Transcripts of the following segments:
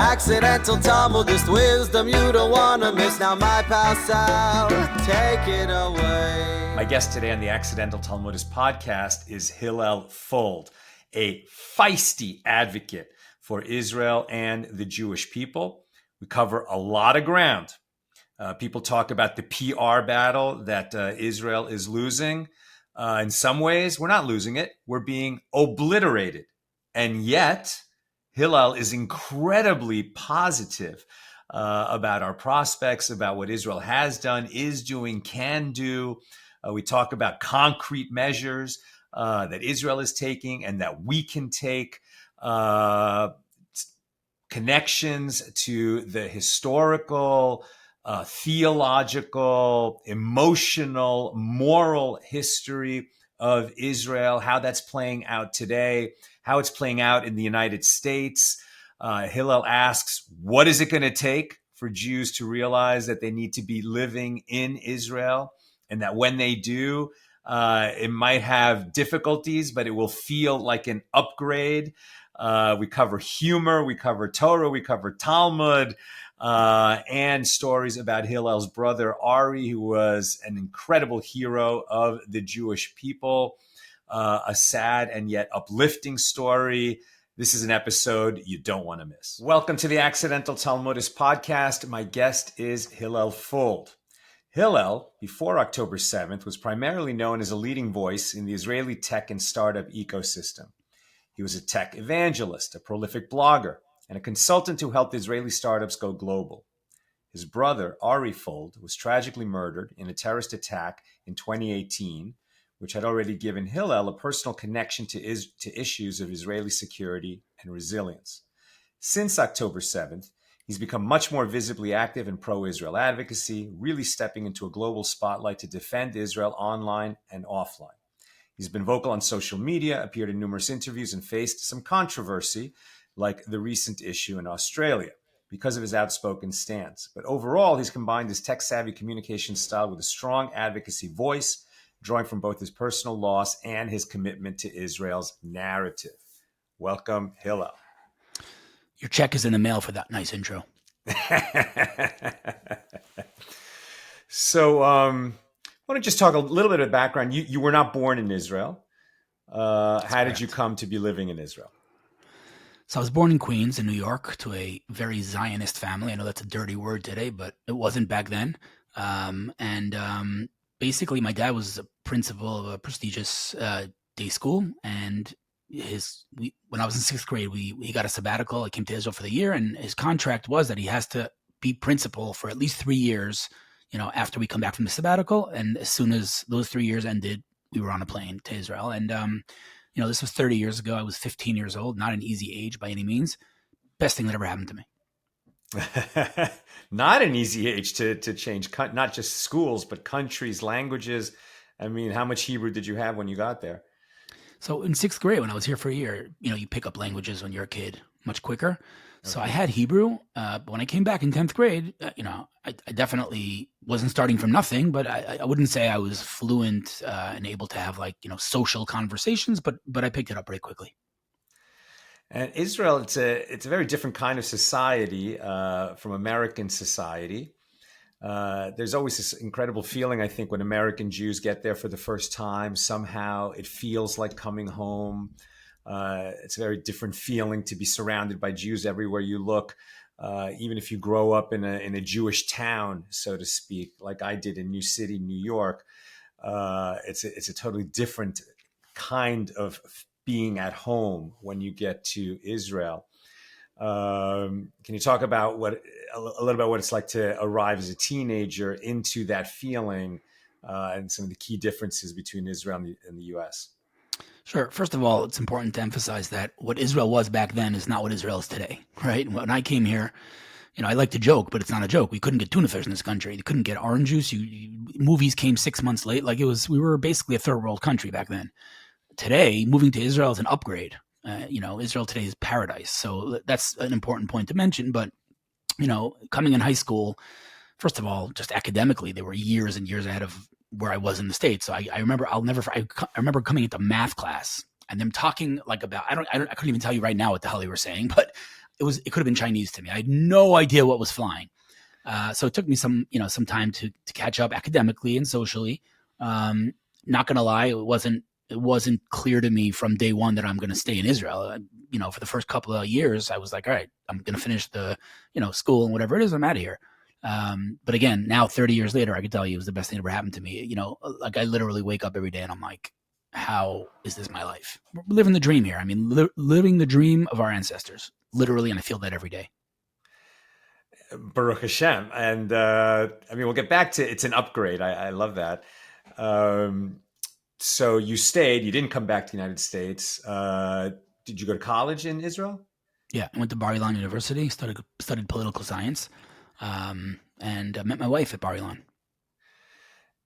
Accidental tumble, just wisdom you don't want to miss. Now my pal Sal, take it away. My guest today on the Accidental Talmudist podcast is Hillel Fuld, a feisty advocate for Israel and the Jewish people. We cover a lot of ground. People talk about the PR battle that Israel is losing. In some ways, we're not losing it. We're being obliterated. And yet, Hillel is incredibly positive about our prospects, about what Israel has done, is doing, can do. We talk about concrete measures that Israel is taking and that we can take, connections to the historical, theological, emotional, moral history of Israel, how that's playing out today, how it's playing out in the United States. Hillel asks, what is it going to take for Jews to realize that they need to be living in Israel, and that when they do, it might have difficulties, but it will feel like an upgrade. We cover humor, we cover Torah, we cover Talmud, and stories about Hillel's brother, Ari, who was an incredible hero of the Jewish people, a sad and yet uplifting story. This is an episode you don't want to miss. Welcome to the Accidental Talmudist podcast. My guest is Hillel Fuld. Hillel, before October 7th, was primarily known as a leading voice in the Israeli tech and startup ecosystem. He was a tech evangelist, a prolific blogger, and a consultant who helped Israeli startups go global. His brother, Ari Fuld, was tragically murdered in a terrorist attack in 2018, which had already given Hillel a personal connection to issues of Israeli security and resilience. Since October 7th, he's become much more visibly active in pro-Israel advocacy, really stepping into a global spotlight to defend Israel online and offline. He's been vocal on social media, appeared in numerous interviews, and faced some controversy, like the recent issue in Australia, because of his outspoken stance. But overall, he's combined his tech-savvy communication style with a strong advocacy voice, drawing from both his personal loss and his commitment to Israel's narrative. Welcome, Hillel. Your check is in the mail for that nice intro. So, I want to just talk a little bit of background. You were not born in Israel. How did you come to be living in Israel? So I was born in Queens, in New York, to a very Zionist family. I know that's a dirty word today, but it wasn't back then. Basically, my dad was a principal of a prestigious day school, and when I was in sixth grade, he got a sabbatical. I came to Israel for the year, and his contract was that he has to be principal for at least 3 years, after we come back from the sabbatical. And as soon as those 3 years ended, we were on a plane to Israel. And, this was 30 years ago. I was 15 years old, not an easy age by any means. Best thing that ever happened to me. Not an easy age to change, not just schools, but countries, languages. I mean, how much Hebrew did you have when you got there? So in sixth grade, when I was here for a year, you pick up languages when you're a kid much quicker. So I had Hebrew, but when I came back in 10th grade, I definitely wasn't starting from nothing, but I wouldn't say I was fluent and able to have social conversations, but I picked it up very quickly. And Israel, it's a very different kind of society from American society. There's always this incredible feeling, I think, when American Jews get there for the first time. Somehow it feels like coming home. It's a very different feeling to be surrounded by Jews everywhere you look, even if you grow up in a Jewish town, so to speak, like I did in New City, New York. It's a totally different kind of being at home when you get to Israel. Can you talk about a little about what it's like to arrive as a teenager into that feeling and some of the key differences between Israel and the U.S.? Sure. First of all, it's important to emphasize that what Israel was back then is not what Israel is today, right? When I came here, I like to joke, but it's not a joke. We couldn't get tuna fish in this country. You couldn't get orange juice. Movies came 6 months late. We were basically a third world country back then. Today, moving to Israel is an upgrade. Israel today is paradise. So that's an important point to mention. But, coming in high school, first of all, just academically, they were years and years ahead of where I was in the States. So I remember, I remember coming into math class and them talking about, I couldn't even tell you right now what the hell they were saying, but it could have been Chinese to me. I had no idea what was flying. So it took me some time to catch up academically and socially. Not going to lie, it wasn't clear to me from day one that I'm going to stay in Israel. For the first couple of years, I was like, all right, I'm going to finish the, school and whatever it is, I'm out of here. But again, now 30 years later, I can tell you it was the best thing that ever happened to me. Like I literally wake up every day and I'm like, how is this my life? We're living the dream here. I mean, living the dream of our ancestors, literally. And I feel that every day. Baruch Hashem. And we'll get back to it's an upgrade. I love that. So you stayed, you didn't come back to the United States. Did you go to college in Israel? Yeah, I went to Bar Ilan University, studied political science, and met my wife at Bar Ilan.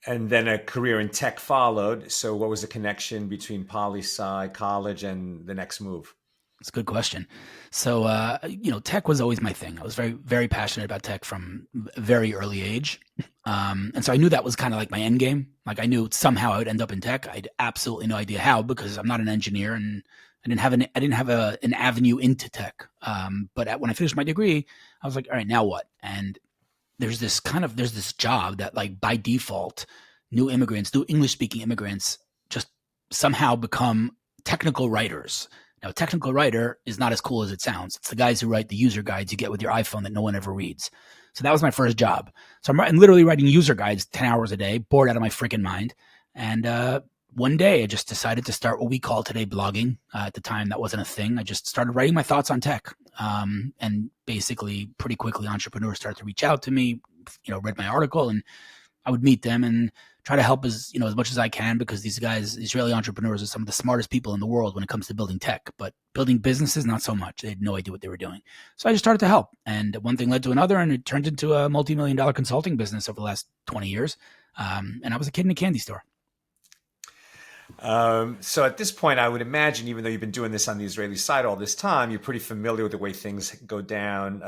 And then a career in tech followed. So what was the connection between poli-sci, college, and the next move? It's a good question. So, tech was always my thing. I was very, very passionate about tech from a very early age. And so I knew that was kind of like my end game. Like I knew somehow I would end up in tech. I had absolutely no idea how, because I'm not an engineer and I didn't have an avenue into tech. But when I finished my degree, I was like, all right, now what? And there's this job that like by default, new English speaking immigrants just somehow become technical writers. Now, a technical writer is not as cool as it sounds. It's the guys who write the user guides you get with your iPhone that no one ever reads. So that was my first job. So I'm literally writing user guides 10 hours a day, bored out of my freaking mind. And one day I just decided to start what we call today blogging. At the time, that wasn't a thing. I just started writing my thoughts on tech. And basically, pretty quickly, entrepreneurs started to reach out to me, read my article, and I would meet them and try to help as much as I can, because these guys, Israeli entrepreneurs, are some of the smartest people in the world when it comes to building tech, but building businesses, not so much. They had no idea what they were doing. So I just started to help, and one thing led to another, and it turned into a multi-million-dollar consulting business over the last 20 years. And I was a kid in a candy store. So at this point, I would imagine, even though you've been doing this on the Israeli side all this time, you're pretty familiar with the way things go down,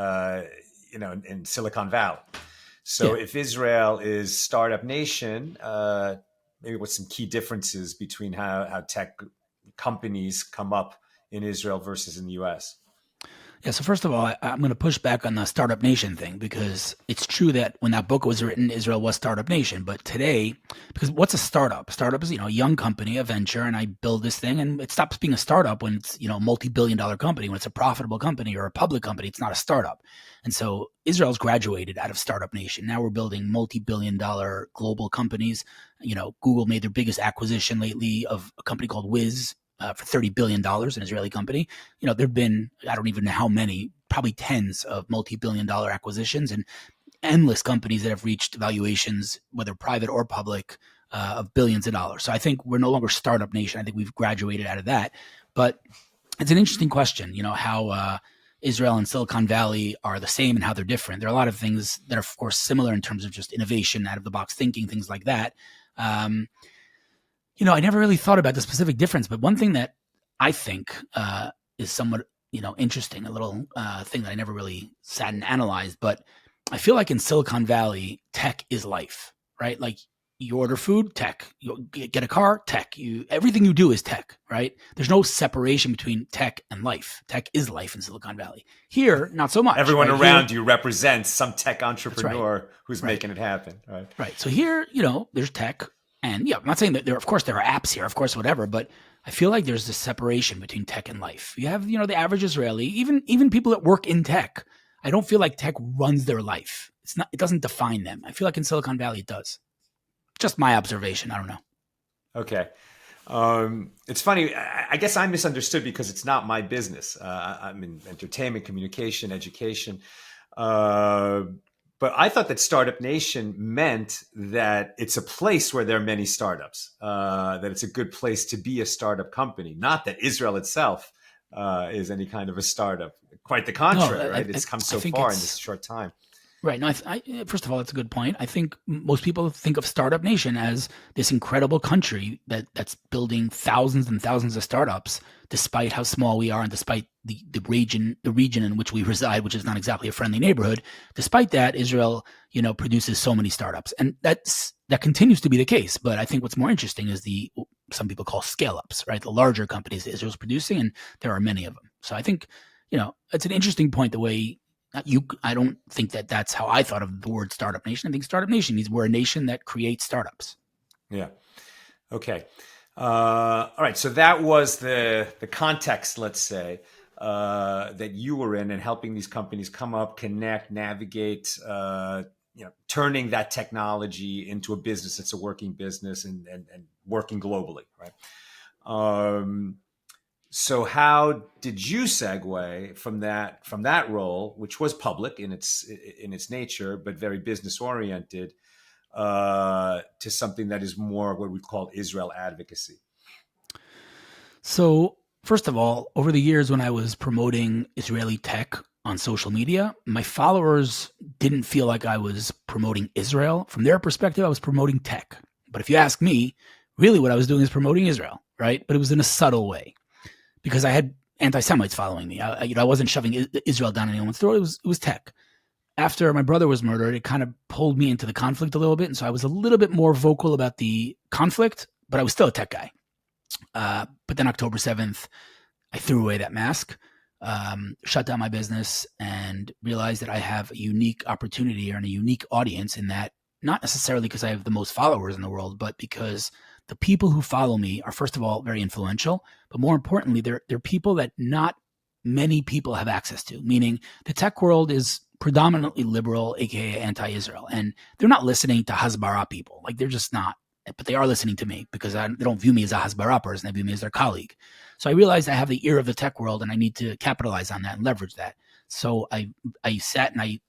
in Silicon Valley. So if Israel is startup nation, maybe what's some key differences between how tech companies come up in Israel versus in the US? Yeah, so first of all, I'm going to push back on the startup nation thing, because it's true that when that book was written, Israel was startup nation. But today, because what's a startup? Startup is, a young company, a venture, and I build this thing, and it stops being a startup when it's, a multi-billion-dollar company. When it's a profitable company or a public company, it's not a startup. And so Israel's graduated out of startup nation. Now we're building multi-billion-dollar global companies. Google made their biggest acquisition lately of a company called Wiz, for $30 billion, an Israeli company. There've been, I don't even know how many, probably tens of multi-billion-dollar acquisitions and endless companies that have reached valuations, whether private or public, of billions of dollars. So I think we're no longer startup nation. I think we've graduated out of that. But it's an interesting question, how Israel and Silicon Valley are the same and how they're different. There are a lot of things that are, of course, similar in terms of just innovation, out-of-the-box thinking, things like that. I never really thought about the specific difference, but one thing that I think is somewhat, interesting, a little thing that I never really sat and analyzed, but I feel like in Silicon Valley, tech is life, right? Like you order food, tech. You get a car, tech. Everything you do is tech, right? There's no separation between tech and life. Tech is life in Silicon Valley. Here, not so much. Everyone right? around you represents some tech entrepreneur who's right. making it happen, right? Right. So here, there's tech. And yeah, I'm not saying that there are apps here, of course, whatever, but I feel like there's this separation between tech and life. You have, the average Israeli, even people that work in tech. I don't feel like tech runs their life. It doesn't define them. I feel like in Silicon Valley it does. Just my observation. I don't know. Okay. It's funny. I guess I misunderstood because it's not my business. I'm in entertainment, communication, education. But I thought that Startup Nation meant that it's a place where there are many startups, that it's a good place to be a startup company, not that Israel itself is any kind of a startup. Quite the contrary, right? It's come so far in this short time. Right. No, first of all, that's a good point. I think most people think of Startup Nation as this incredible country that's building thousands and thousands of startups, despite how small we are and despite the region in which we reside, which is not exactly a friendly neighborhood. Despite that, Israel, produces so many startups, and that continues to be the case. But I think what's more interesting is some people call scale-ups, right? The larger companies that Israel's producing, and there are many of them. So I think it's an interesting point the way I don't think that that's how I thought of the word startup nation. I think startup nation means we're a nation that creates startups. Yeah. Okay. All right. So that was the context, let's say, that you were in, and helping these companies come up, connect, navigate, turning that technology into a business. It's a working business and working globally, right? So how did you segue from that role, which was public in its nature, but very business oriented, to something that is more what we call Israel advocacy? So first of all, over the years when I was promoting Israeli tech on social media, my followers didn't feel like I was promoting Israel. From their perspective, I was promoting tech. But if you ask me, really what I was doing is promoting Israel, right? But it was in a subtle way, because I had anti-Semites following me. I wasn't shoving Israel down anyone's throat. It was tech. After my brother was murdered, it kind of pulled me into the conflict a little bit. And so I was a little bit more vocal about the conflict, but I was still a tech guy. But then October 7th, I threw away that mask, shut down my business, and realized that I have a unique opportunity and a unique audience in that, not necessarily because I have the most followers in the world, but because the people who follow me are, first of all, very influential, but more importantly, they're people that not many people have access to, meaning the tech world is predominantly liberal, aka anti-Israel, and they're not listening to Hasbara people. Like, they're just not. But they are listening to me because they don't view me as a Hasbara person. They view me as their colleague. So I realized I have the ear of the tech world, and I need to capitalize on that and leverage that. So I sat and I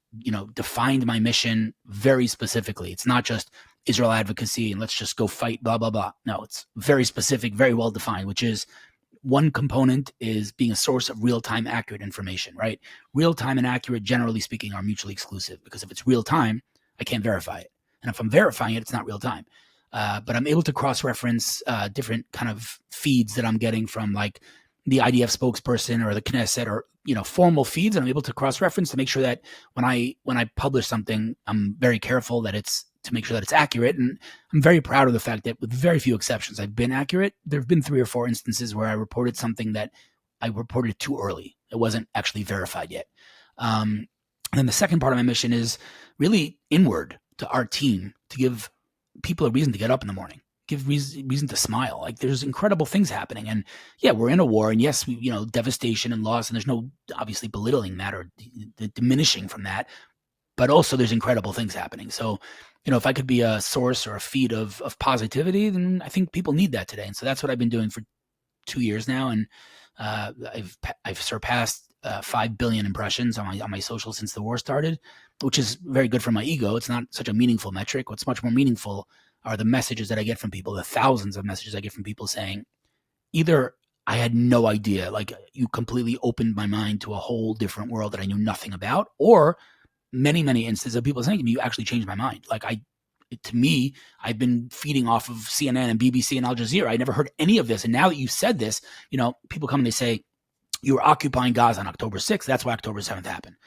defined my mission very specifically. It's not just Israel advocacy and let's just go fight, blah, blah, blah. No, it's very specific, very well defined, which is one component is being a source of real-time accurate information, right? Real-time and accurate, generally speaking, are mutually exclusive, because if it's real-time, I can't verify it. And if I'm verifying it, it's not real-time. But I'm able to cross-reference different kind of feeds that I'm getting from, like, the IDF spokesperson or the Knesset, or formal feeds, and I'm able to cross-reference to make sure that when I publish something, I'm very careful that to make sure that it's accurate. And I'm very proud of the fact that, with very few exceptions, I've been accurate. There have been 3 or 4 instances where I reported something that I reported too early. It wasn't actually verified yet. And then the second part of my mission is really inward to our team, to give people a reason to get up in the morning, give reason to smile. Like, there's incredible things happening. And yeah, we're in a war, and yes, we, devastation and loss, and there's no obviously belittling that or diminishing from that, but also there's incredible things happening. So, if I could be a source or a feed of positivity, then I think people need that today. And so that's what I've been doing for 2 years now. And I've surpassed 5 billion impressions on my social since the war started, which is very good for my ego. It's not such a meaningful metric. What's much more meaningful are the messages that I get from people, the thousands of messages I get from people saying, either I had no idea, like, you completely opened my mind to a whole different world that I knew nothing about, or many, many instances of people saying to me, you actually changed my mind. Like, to me, I've been feeding off of CNN and BBC and Al Jazeera. I never heard any of this. And now that you said this, people come and they say, you were occupying Gaza on October 6th. That's why October 7th happened.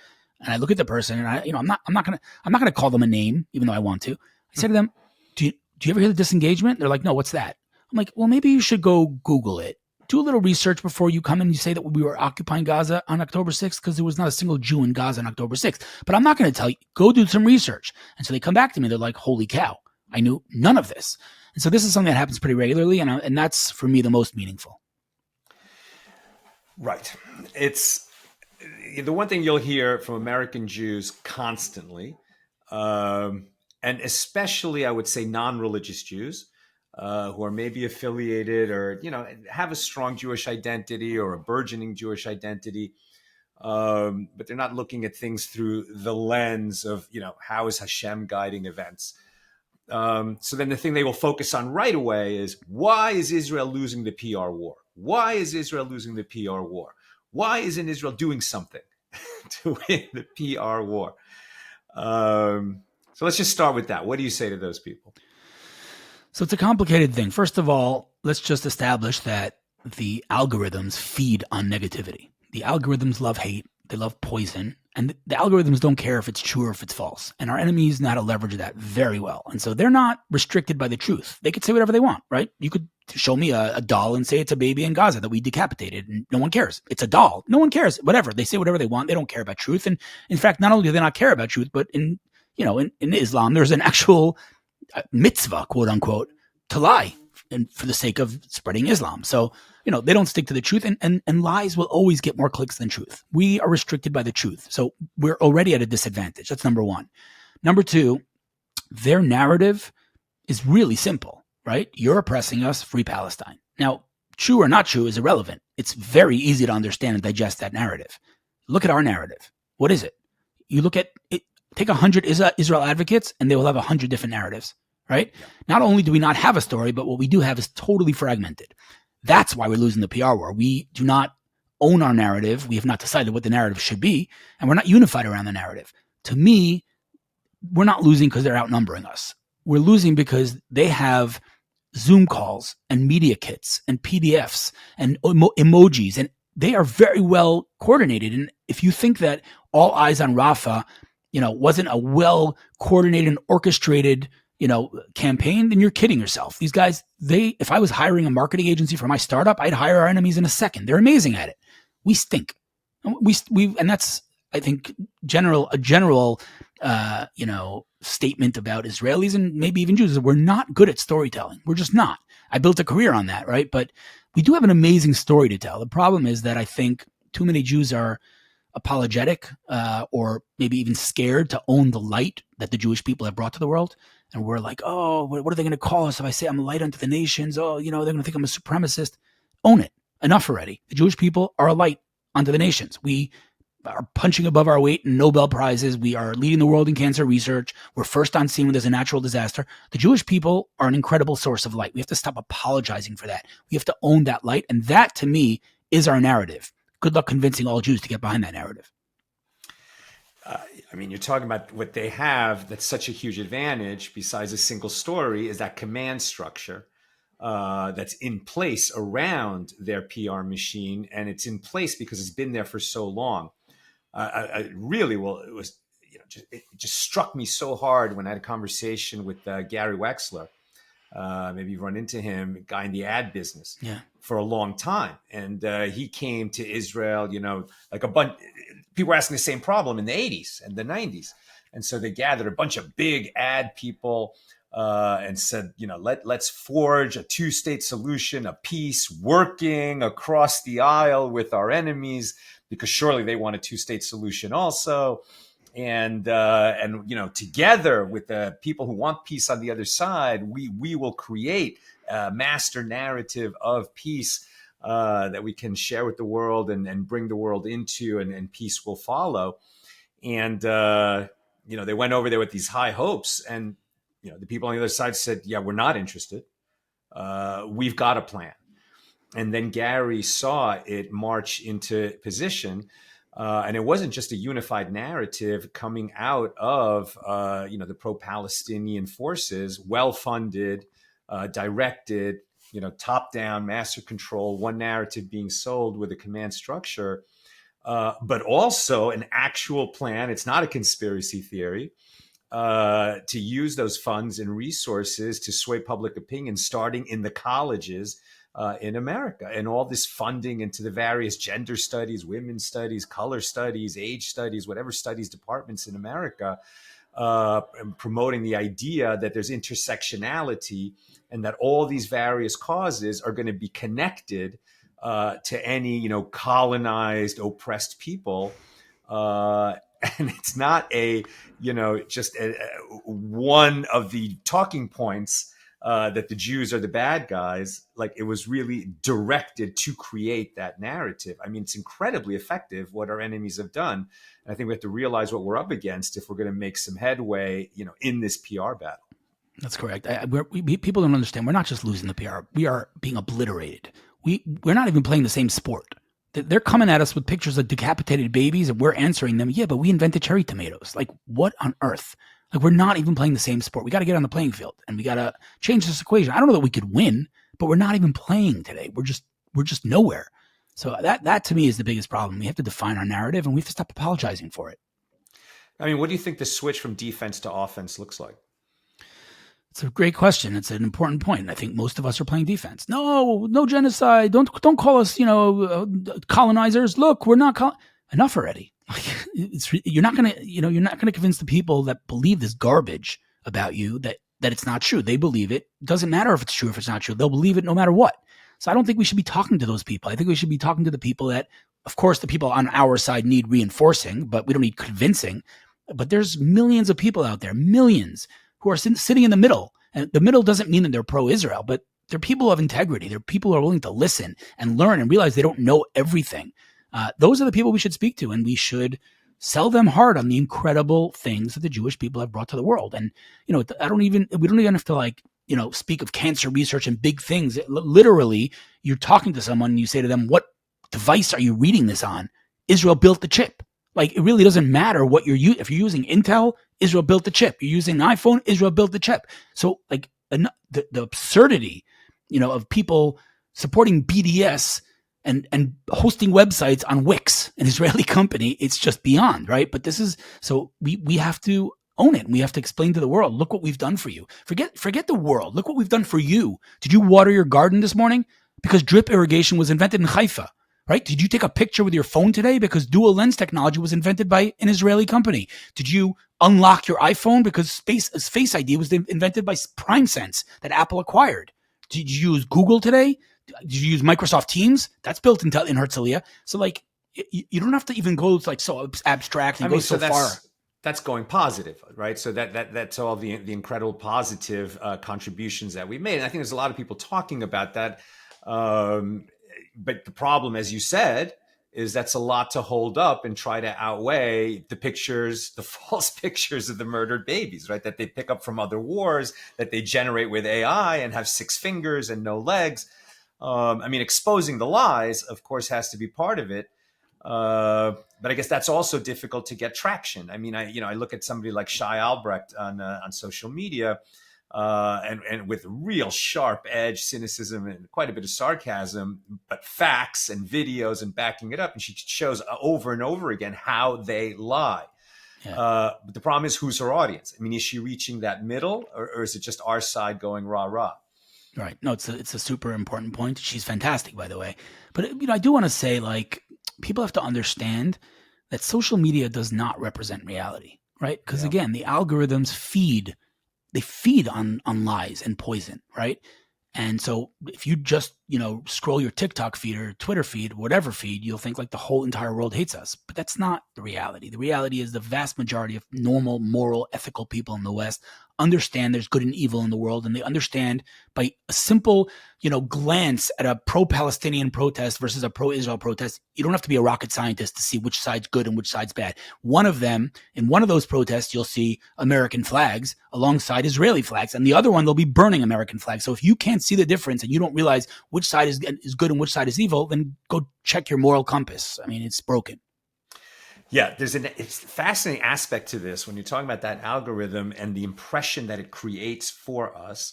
And I look at the person, and I'm not gonna call them a name, even though I want to. I say to them, do you ever hear the disengagement? They're like, no, what's that? I'm like, well, maybe you should go Google it. Do a little research before you come and you say that we were occupying Gaza on October 6th, because there was not a single Jew in Gaza on October 6th. But I'm not going to tell you. Go do some research. And so they come back to me. They're like, holy cow, I knew none of this. And so this is something that happens pretty regularly, and that's, for me, the most meaningful. Right. It's the one thing you'll hear from American Jews constantly, and especially, I would say, non-religious Jews, who are maybe affiliated or, have a strong Jewish identity or a burgeoning Jewish identity, but they're not looking at things through the lens of, how is Hashem guiding events? So then the thing they will focus on right away is, why is Israel losing the PR war? Why is Israel losing the PR war? Why isn't Israel doing something to win the PR war? So let's just start with that. What do you say to those people? So it's a complicated thing. First of all, let's just establish that the algorithms feed on negativity. The algorithms love hate. They love poison. And the algorithms don't care if it's true or if it's false. And our enemies know how to leverage that very well. And so they're not restricted by the truth. They could say whatever they want, right? You could show me a doll and say it's a baby in Gaza that we decapitated, and no one cares. It's a doll. No one cares. Whatever. They say whatever they want. They don't care about truth. And in fact, not only do they not care about truth, but in Islam, there's an actual mitzvah, quote unquote, to lie and for the sake of spreading Islam. So, they don't stick to the truth, and lies will always get more clicks than truth. We are restricted by the truth. So we're already at a disadvantage. That's number one. Number two, their narrative is really simple, right? You're oppressing us, free Palestine. Now, true or not true is irrelevant. It's very easy to understand and digest that narrative. Look at our narrative. What is it? You look at it, take 100 Israel advocates, and they will have 100 different narratives, right? Yeah. Not only do we not have a story, but what we do have is totally fragmented. That's why we're losing the PR war. We do not own our narrative. We have not decided what the narrative should be, and we're not unified around the narrative. To me, we're not losing because they're outnumbering us. We're losing because they have Zoom calls and media kits and PDFs and emojis, and they are very well coordinated. And if you think that All Eyes on Rafah, wasn't a well coordinated and orchestrated campaign, then you're kidding yourself. These guys, if I was hiring a marketing agency for my startup, I'd hire our enemies in a second. They're amazing at it. We stink. And that's, I think, a general statement about Israelis and maybe even Jews is we're not good at storytelling. We're just not. I built a career on that, right? But we do have an amazing story to tell. The problem is that I think too many Jews are apologetic or maybe even scared to own the light that the Jewish people have brought to the world. And we're like, oh, what are they going to call us if I say I'm a light unto the nations? Oh, they're going to think I'm a supremacist. Own it. Enough already. The Jewish people are a light unto the nations. We are punching above our weight in Nobel Prizes. We are leading the world in cancer research. We're first on scene when there's a natural disaster. The Jewish people are an incredible source of light. We have to stop apologizing for that. We have to own that light. And that, to me, is our narrative. Good luck convincing all Jews to get behind that narrative. You're talking about what they have that's such a huge advantage besides a single story is that command structure that's in place around their PR machine. And it's in place because it's been there for so long. It just struck me so hard when I had a conversation with Gary Wexler. Maybe you've run into him, a guy in the ad business for a long time. And he came to Israel, like a bunch. People were asking the same problem in the 80s and the 90s. And so they gathered a bunch of big ad people and said, let's forge a two-state solution, a peace working across the aisle with our enemies, because surely they want a two-state solution also. And together with the people who want peace on the other side, we will create a master narrative of peace that we can share with the world and bring the world into, and peace will follow. And, they went over there with these high hopes, and, the people on the other side said, yeah, we're not interested. We've got a plan. And then Gary saw it march into position. And it wasn't just a unified narrative coming out of, the pro-Palestinian forces, well-funded, directed, top-down, master control, one narrative being sold with a command structure, but also an actual plan. It's not a conspiracy theory to use those funds and resources to sway public opinion, starting in the colleges in America, and all this funding into the various gender studies, women's studies, color studies, age studies, whatever studies departments in America, promoting the idea that there's intersectionality and that all these various causes are going to be connected to any, colonized, oppressed people. And it's not just one of the talking points that the Jews are the bad guys. Like, it was really directed to create that narrative. It's incredibly effective what our enemies have done. And I think we have to realize what we're up against if we're going to make some headway, in this PR battle. That's correct. People don't understand. We're not just losing the PR. We are being obliterated. We're not even playing the same sport. They're coming at us with pictures of decapitated babies, and we're answering them, yeah, but we invented cherry tomatoes. Like, what on earth? Like, we're not even playing the same sport. We got to get on the playing field, and we got to change this equation. I don't know that we could win, but we're not even playing today. We're just nowhere. So that to me is the biggest problem. We have to define our narrative, and we have to stop apologizing for it. I mean, what do you think the switch from defense to offense looks like? It's a great question. It's an important point. I think most of us are playing defense. No genocide. Don't call us, colonizers. Look, we're not enough already. You're not gonna convince the people that believe this garbage about you that it's not true. They believe it. It doesn't matter if it's true, if it's not true. They'll believe it no matter what. So I don't think we should be talking to those people. I think we should be talking to the people that, of course, the people on our side need reinforcing, but we don't need convincing. But there's millions of people out there, millions, who are sitting in the middle. And the middle doesn't mean that they're pro-Israel, but they're people of integrity. They're people who are willing to listen and learn and realize they don't know everything. Those are the people we should speak to, and we should sell them hard on the incredible things that the Jewish people have brought to the world. And, we don't even have to speak of cancer research and big things. Literally, you're talking to someone and you say to them, what device are you reading this on? Israel built the chip. Like, it really doesn't matter what you're using. If you're using Intel, Israel built the chip. You're using an iPhone, Israel built the chip. So, like, the absurdity, of people supporting BDS and hosting websites on Wix, an Israeli company, it's just beyond, right? But so we have to own it. We have to explain to the world, look what we've done for you. Forget the world. Look what we've done for you. Did you water your garden this morning? Because drip irrigation was invented in Haifa. Right? Did you take a picture with your phone today? Because dual lens technology was invented by an Israeli company. Did you unlock your iPhone? Because Face ID was invented by PrimeSense that Apple acquired. Did you use Google today? Did you use Microsoft Teams? That's built in Herzliya. So, like, you don't have to even go like so abstract and go so far. That's going positive, right? So that's all the incredible positive contributions that we made. And I think there's a lot of people talking about that. But the problem, as you said, is that's a lot to hold up and try to outweigh the pictures, the false pictures of the murdered babies, right? That they pick up from other wars, that they generate with AI and have 6 fingers and no legs. Exposing the lies, of course, has to be part of it. But I guess that's also difficult to get traction. I mean, I look at somebody like Shai Albrecht on social media, and with real sharp edge, cynicism, and quite a bit of sarcasm, but facts and videos and backing it up. And she shows over and over again how they lie. Yeah. But the problem is, who's her audience? I mean, is she reaching that middle, or is it just our side going rah rah? Right. No, it's a super important point. She's fantastic, by the way. But I do want to say, like, people have to understand that social media does not represent reality, right? Because again, the algorithms feed on lies and poison, right? And so if you just, scroll your TikTok feed or Twitter feed, whatever feed, you'll think like the whole entire world hates us. But that's not the reality. The reality is the vast majority of normal, moral, ethical people in the West understand there's good and evil in the world. And they understand by a simple, glance at a pro-Palestinian protest versus a pro-Israel protest. You don't have to be a rocket scientist to see which side's good and which side's bad. One of them, in one of those protests, you'll see American flags alongside Israeli flags. And the other one, they'll be burning American flags. So if you can't see the difference and you don't realize which side is good and which side is evil, then go check your moral compass. I mean, it's broken. Yeah, it's a fascinating aspect to this when you're talking about that algorithm and the impression that it creates for us,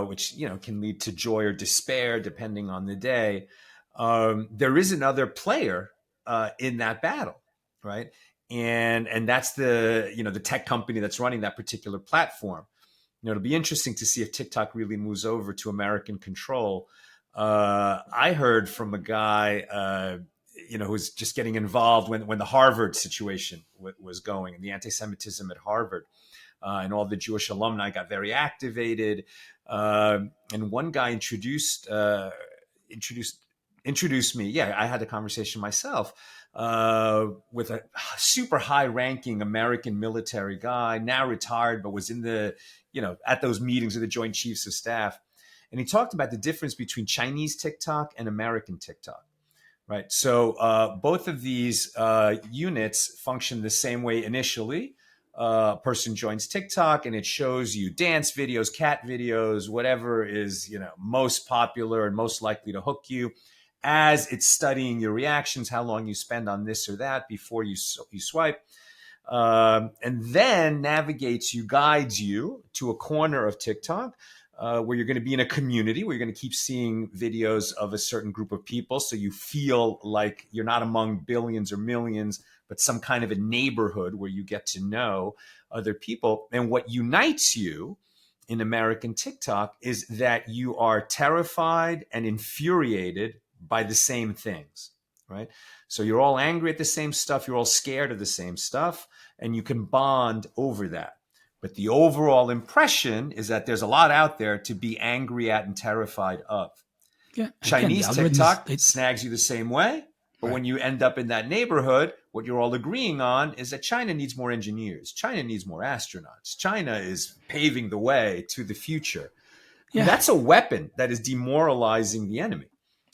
which can lead to joy or despair depending on the day. There is another player in that battle, right? And that's the tech company that's running that particular platform. It'll be interesting to see if TikTok really moves over to American control. I heard from a guy who was just getting involved when the Harvard situation was going, and the anti-Semitism at Harvard, and all the Jewish alumni got very activated. And one guy introduced me. Yeah, I had a conversation myself with a super high-ranking American military guy, now retired, but was in the at those meetings of the Joint Chiefs of Staff, and he talked about the difference between Chinese TikTok and American TikTok. Right. So both of these units function the same way initially. A person joins TikTok and it shows you dance videos, cat videos, whatever is most popular and most likely to hook you, as it's studying your reactions, how long you spend on this or that before you swipe, and then guides you to a corner of TikTok where you're going to be in a community where you're going to keep seeing videos of a certain group of people. So you feel like you're not among billions or millions, but some kind of a neighborhood where you get to know other people. And what unites you in American TikTok is that you are terrified and infuriated by the same things, right? So you're all angry at the same stuff. You're all scared of the same stuff, and you can bond over that. But the overall impression is that there's a lot out there to be angry at and terrified of. Yeah, Chinese TikTok snags you the same way. But when you end up in that neighborhood, what you're all agreeing on is that China needs more engineers. China needs more astronauts. China is paving the way to the future. Yeah. That's a weapon that is demoralizing the enemy.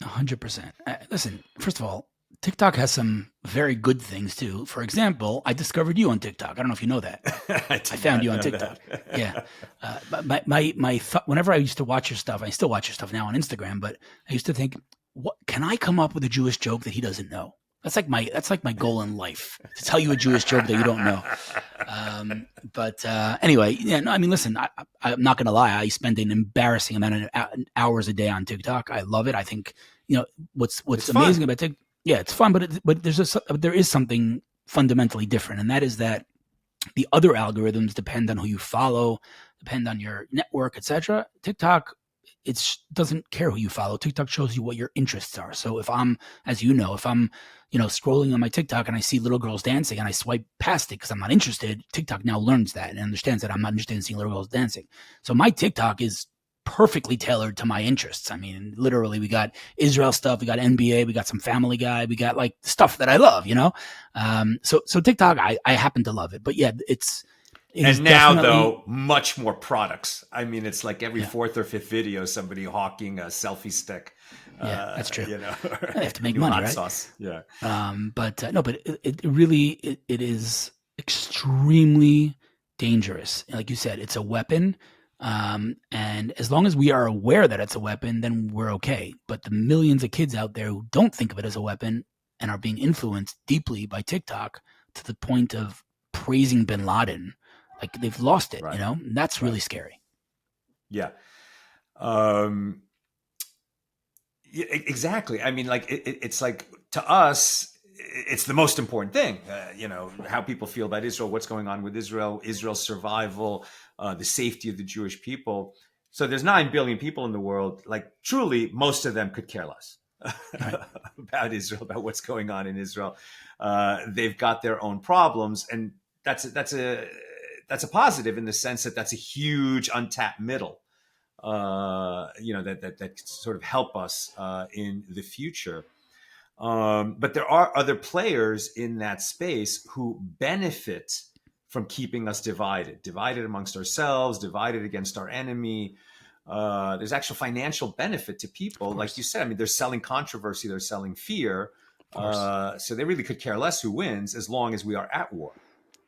100%. Listen, first of all, TikTok has some very good things too. For example, I discovered you on TikTok. I don't know if you know that. I found you on TikTok. Yeah. Whenever I used to watch your stuff, I still watch your stuff now on Instagram, but I used to think, what can I come up with a Jewish joke that he doesn't know? That's like my goal in life, to tell you a Jewish joke that you don't know. Anyway, yeah, no, I mean, listen, I'm not going to lie. I spend an embarrassing amount of hours a day on TikTok. I love it. I think, what's amazing about TikTok. Yeah, it's fun, but there is something fundamentally different, and that is that the other algorithms depend on who you follow, depend on your network, etc. TikTok, it doesn't care who you follow. TikTok shows you what your interests are. So if I'm scrolling on my TikTok and I see little girls dancing and I swipe past it because I'm not interested, TikTok now learns that and understands that I'm not interested in seeing little girls dancing. So my TikTok is perfectly tailored to my interests. I mean, literally, we got Israel stuff, we got NBA, we got some Family Guy, we got like stuff that I love, So TikTok, I happen to love it, but yeah, and now though, much more products. I mean, it's like every fourth or fifth video, somebody hawking a selfie stick. Yeah, that's true. They have to make money, right? Sauce. Yeah. But it really is extremely dangerous. Like you said, it's a weapon. And as long as we are aware that it's a weapon, then we're okay. But the millions of kids out there who don't think of it as a weapon and are being influenced deeply by TikTok to the point of praising bin Laden, like they've lost it, right. That's really scary. Yeah. Exactly. I mean, like it's like, to us, it's the most important thing, how people feel about Israel, what's going on with Israel's survival, the safety of the Jewish people. So there's 9 billion people in the world. Like, truly, most of them could care less about Israel, about what's going on in Israel. They've got their own problems, and that's a positive in the sense that that's a huge untapped middle, that sort of help us in the future. But there are other players in that space who benefit from keeping us divided amongst ourselves, divided against our enemy. There's actual financial benefit to people. Like you said, I mean, they're selling controversy, they're selling fear. So they really could care less who wins as long as we are at war.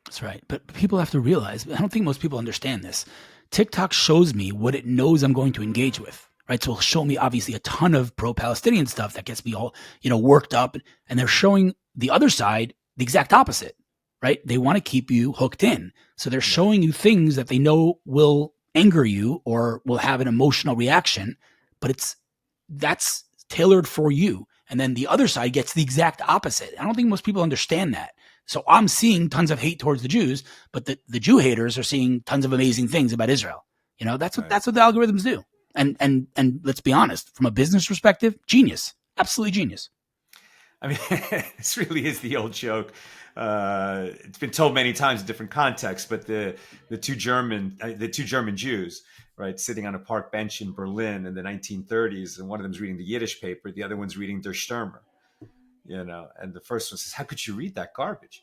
That's right. But people have to realize, I don't think most people understand this. TikTok shows me what it knows I'm going to engage with. Right. So it'll show me obviously a ton of pro-Palestinian stuff that gets me all, worked up. And they're showing the other side the exact opposite. Right. They want to keep you hooked in. So they're showing you things that they know will anger you or will have an emotional reaction, but that's tailored for you. And then the other side gets the exact opposite. I don't think most people understand that. So I'm seeing tons of hate towards the Jews, but the Jew haters are seeing tons of amazing things about Israel. That's what the algorithms do. And let's be honest, from a business perspective, genius, absolutely genius. I mean, this really is the old joke. It's been told many times in different contexts, but the two German Jews, right, sitting on a park bench in Berlin in the 1930s, and one of them's reading the Yiddish paper, the other one's reading Der Stürmer, and the first one says, "How could you read that garbage?"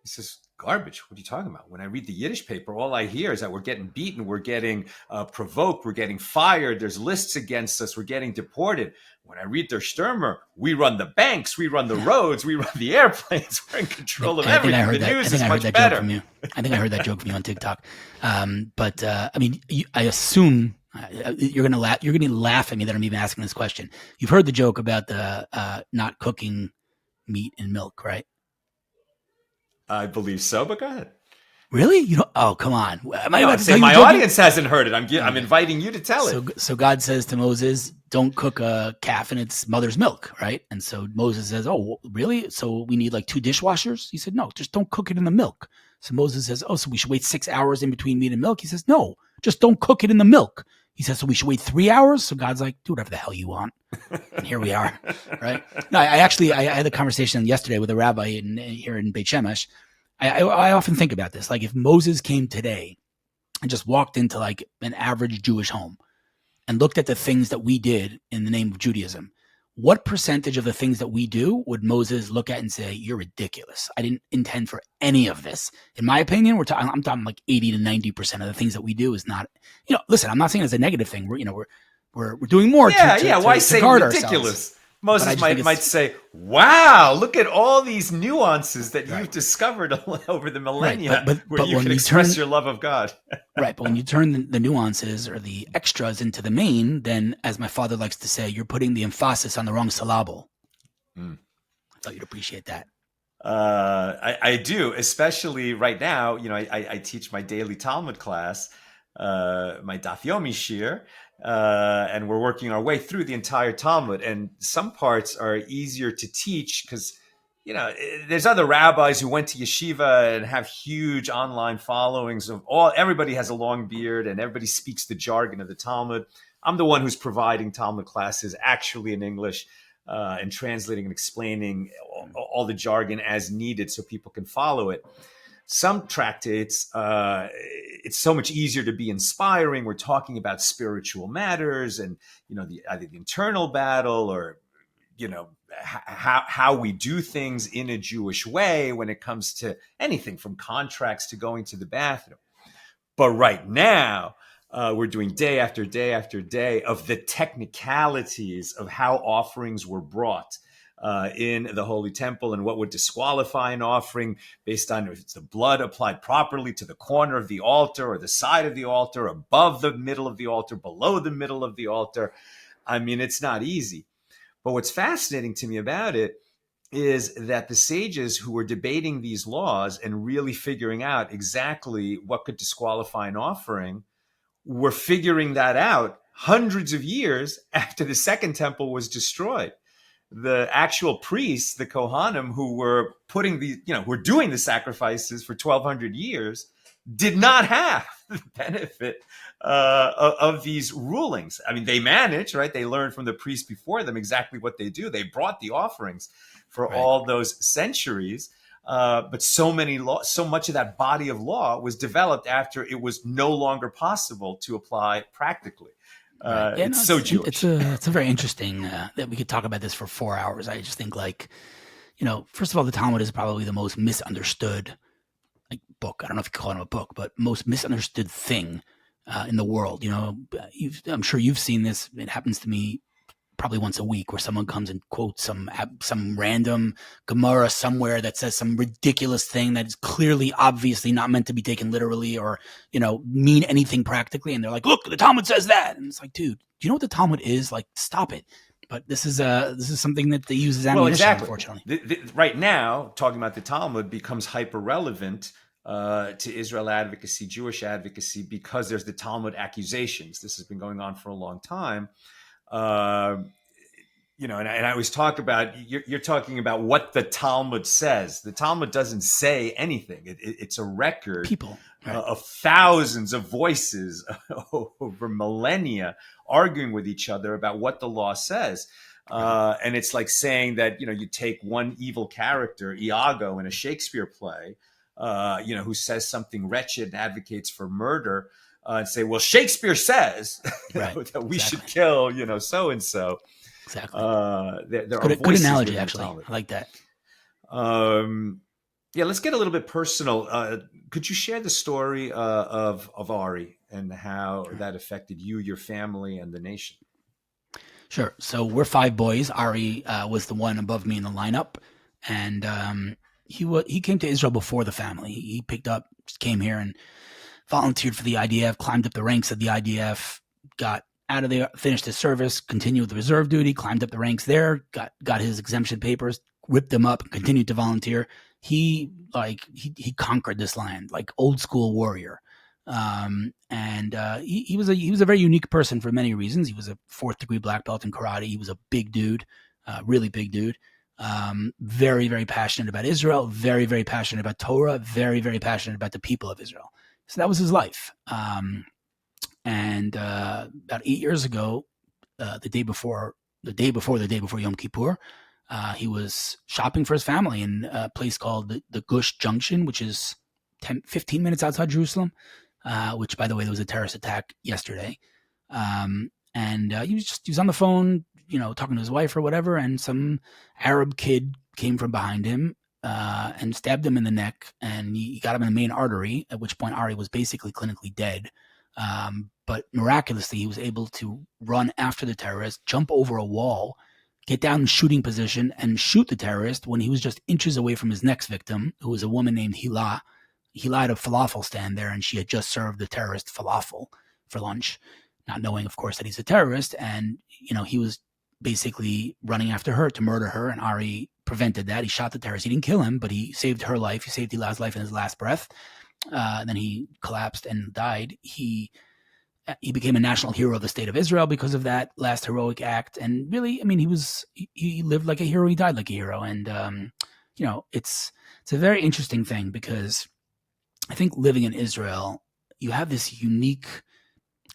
He says, "Garbage? What are you talking about? When I read the Yiddish paper, all I hear is that we're getting beaten, we're getting provoked, we're getting fired, there's lists against us, we're getting deported. When I read Der Stürmer, we run the banks, we run the roads, we run the airplanes, we're in control of everything. The news is much better." I think I heard that joke from you on TikTok. I mean, I assume you're going to laugh at me that I'm even asking this question. You've heard the joke about the not cooking meat in milk, right? I believe so, but go ahead. Really? You don't? Oh, come on. Am I No, about I'm to saying tell my you? audience hasn't heard it. I'm inviting you to tell it. So God says to Moses, don't cook a calf in its mother's milk, right? And so Moses says, oh, really? So we need like 2 dishwashers? He said, no, just don't cook it in the milk. So Moses says, oh, so we should wait 6 hours in between meat and milk? He says, no, just don't cook it in the milk. He says, so we should wait 3 hours? So God's like, do whatever the hell you want. And here we are, right? No, I had a conversation yesterday with a rabbi here in Beit Shemesh. I often think about this. Like if Moses came today and just walked into like an average Jewish home and looked at the things that we did in the name of Judaism, what percentage of the things that we do would Moses look at and say, you're ridiculous? I didn't intend for any of this. In my opinion, I'm talking like 80 to 90% of the things that we do is not, listen, I'm not saying it's a negative thing. We're doing more Why to say guard ridiculous? ourselves. Moses might say, wow, look at all these nuances that you've discovered over the millennia where you can express your love of God. Right. But when you turn the nuances or the extras into the main, then as my father likes to say, you're putting the emphasis on the wrong syllable. I thought you'd appreciate that. I do, especially right now. I teach my daily Talmud class, my Daf Yomi Shir, and we're working our way through the entire Talmud. And some parts are easier to teach because, there's other rabbis who went to yeshiva and have huge online followings of everybody has a long beard and everybody speaks the jargon of the Talmud. I'm the one who's providing Talmud classes actually in English and translating and explaining all the jargon as needed so people can follow it. Some tractates, it's so much easier to be inspiring. We're talking about spiritual matters and, either the internal battle or, how we do things in a Jewish way when it comes to anything from contracts to going to the bathroom. But right now, we're doing day after day after day of the technicalities of how offerings were brought in the Holy Temple and what would disqualify an offering based on if it's the blood applied properly to the corner of the altar or the side of the altar, above the middle of the altar, below the middle of the altar. I mean, it's not easy. But what's fascinating to me about it is that the sages who were debating these laws and really figuring out exactly what could disqualify an offering were figuring that out hundreds of years after the Second Temple was destroyed. The actual priests, the Kohanim, who were were doing the sacrifices for 1,200 years, did not have the benefit of these rulings. I mean, they managed, right? They learned from the priests before them exactly what they do. They brought the offerings for all those centuries. But so much of that body of law was developed after it was no longer possible to apply practically. It's so Jewish. It's a very interesting that we could talk about this for 4 hours. I just think first of all, the Talmud is probably the most misunderstood book. I don't know if you call it a book, but most misunderstood thing in the world. I'm sure you've seen this. It happens to me probably once a week where someone comes and quotes some random Gemara somewhere that says some ridiculous thing that is clearly, obviously not meant to be taken literally or, mean anything practically. And they're like, look, the Talmud says that. And it's like, dude, do you know what the Talmud is? Like, stop it. But this is something that they use as ammunition, unfortunately. Right now, talking about the Talmud becomes hyper relevant to Israel advocacy, Jewish advocacy, because there's the Talmud accusations. This has been going on for a long time. And I always talk about, you're talking about what the Talmud says. The Talmud doesn't say anything. It's a record of thousands of voices over millennia arguing with each other about what the law says. And it's like saying that, you take one evil character, Iago, in a Shakespeare play, who says something wretched and advocates for murder, and say, well, Shakespeare says that we should kill, so-and-so. Exactly. There are good analogy, actually. I like that. Let's get a little bit personal. Could you share the story of Ari and how that affected you, your family, and the nation? Sure. So we're 5 boys. Ari was the one above me in the lineup. And he came to Israel before the family. He came here and volunteered for the IDF, climbed up the ranks of the IDF, got out of there, finished his service, continued with reserve duty, climbed up the ranks there, got his exemption papers, whipped them up, and continued to volunteer. he conquered this land like old school warrior. He was a very unique person for many reasons. He was a 4th degree black belt in karate. He was a big dude, really big dude. Very, very passionate about Israel, very, very passionate about Torah, very, very passionate about the people of Israel. So that was his life. About 8 years ago, the day before Yom Kippur, he was shopping for his family in a place called the Gush Junction, which is 15 minutes outside Jerusalem, which, by the way, there was a terrorist attack yesterday. He was on the phone, talking to his wife or whatever, and some Arab kid came from behind him and stabbed him in the neck, and he got him in the main artery, at which point Ari was basically clinically dead. But miraculously, he was able to run after the terrorist, jump over a wall, get down in shooting position, and shoot the terrorist when he was just inches away from his next victim, who was a woman named Hillel. Hillel had a falafel stand there, and she had just served the terrorist falafel for lunch, not knowing, of course, that he's a terrorist. And, he was basically running after her to murder her, and Ari prevented that. He shot the terrorist. He didn't kill him, but he saved her life. He saved Hillel's life in his last breath. Then he collapsed and died. He became a national hero of the state of Israel because of that last heroic act. And really, he lived like a hero. He died like a hero. And, it's a very interesting thing, because I think living in Israel, you have this unique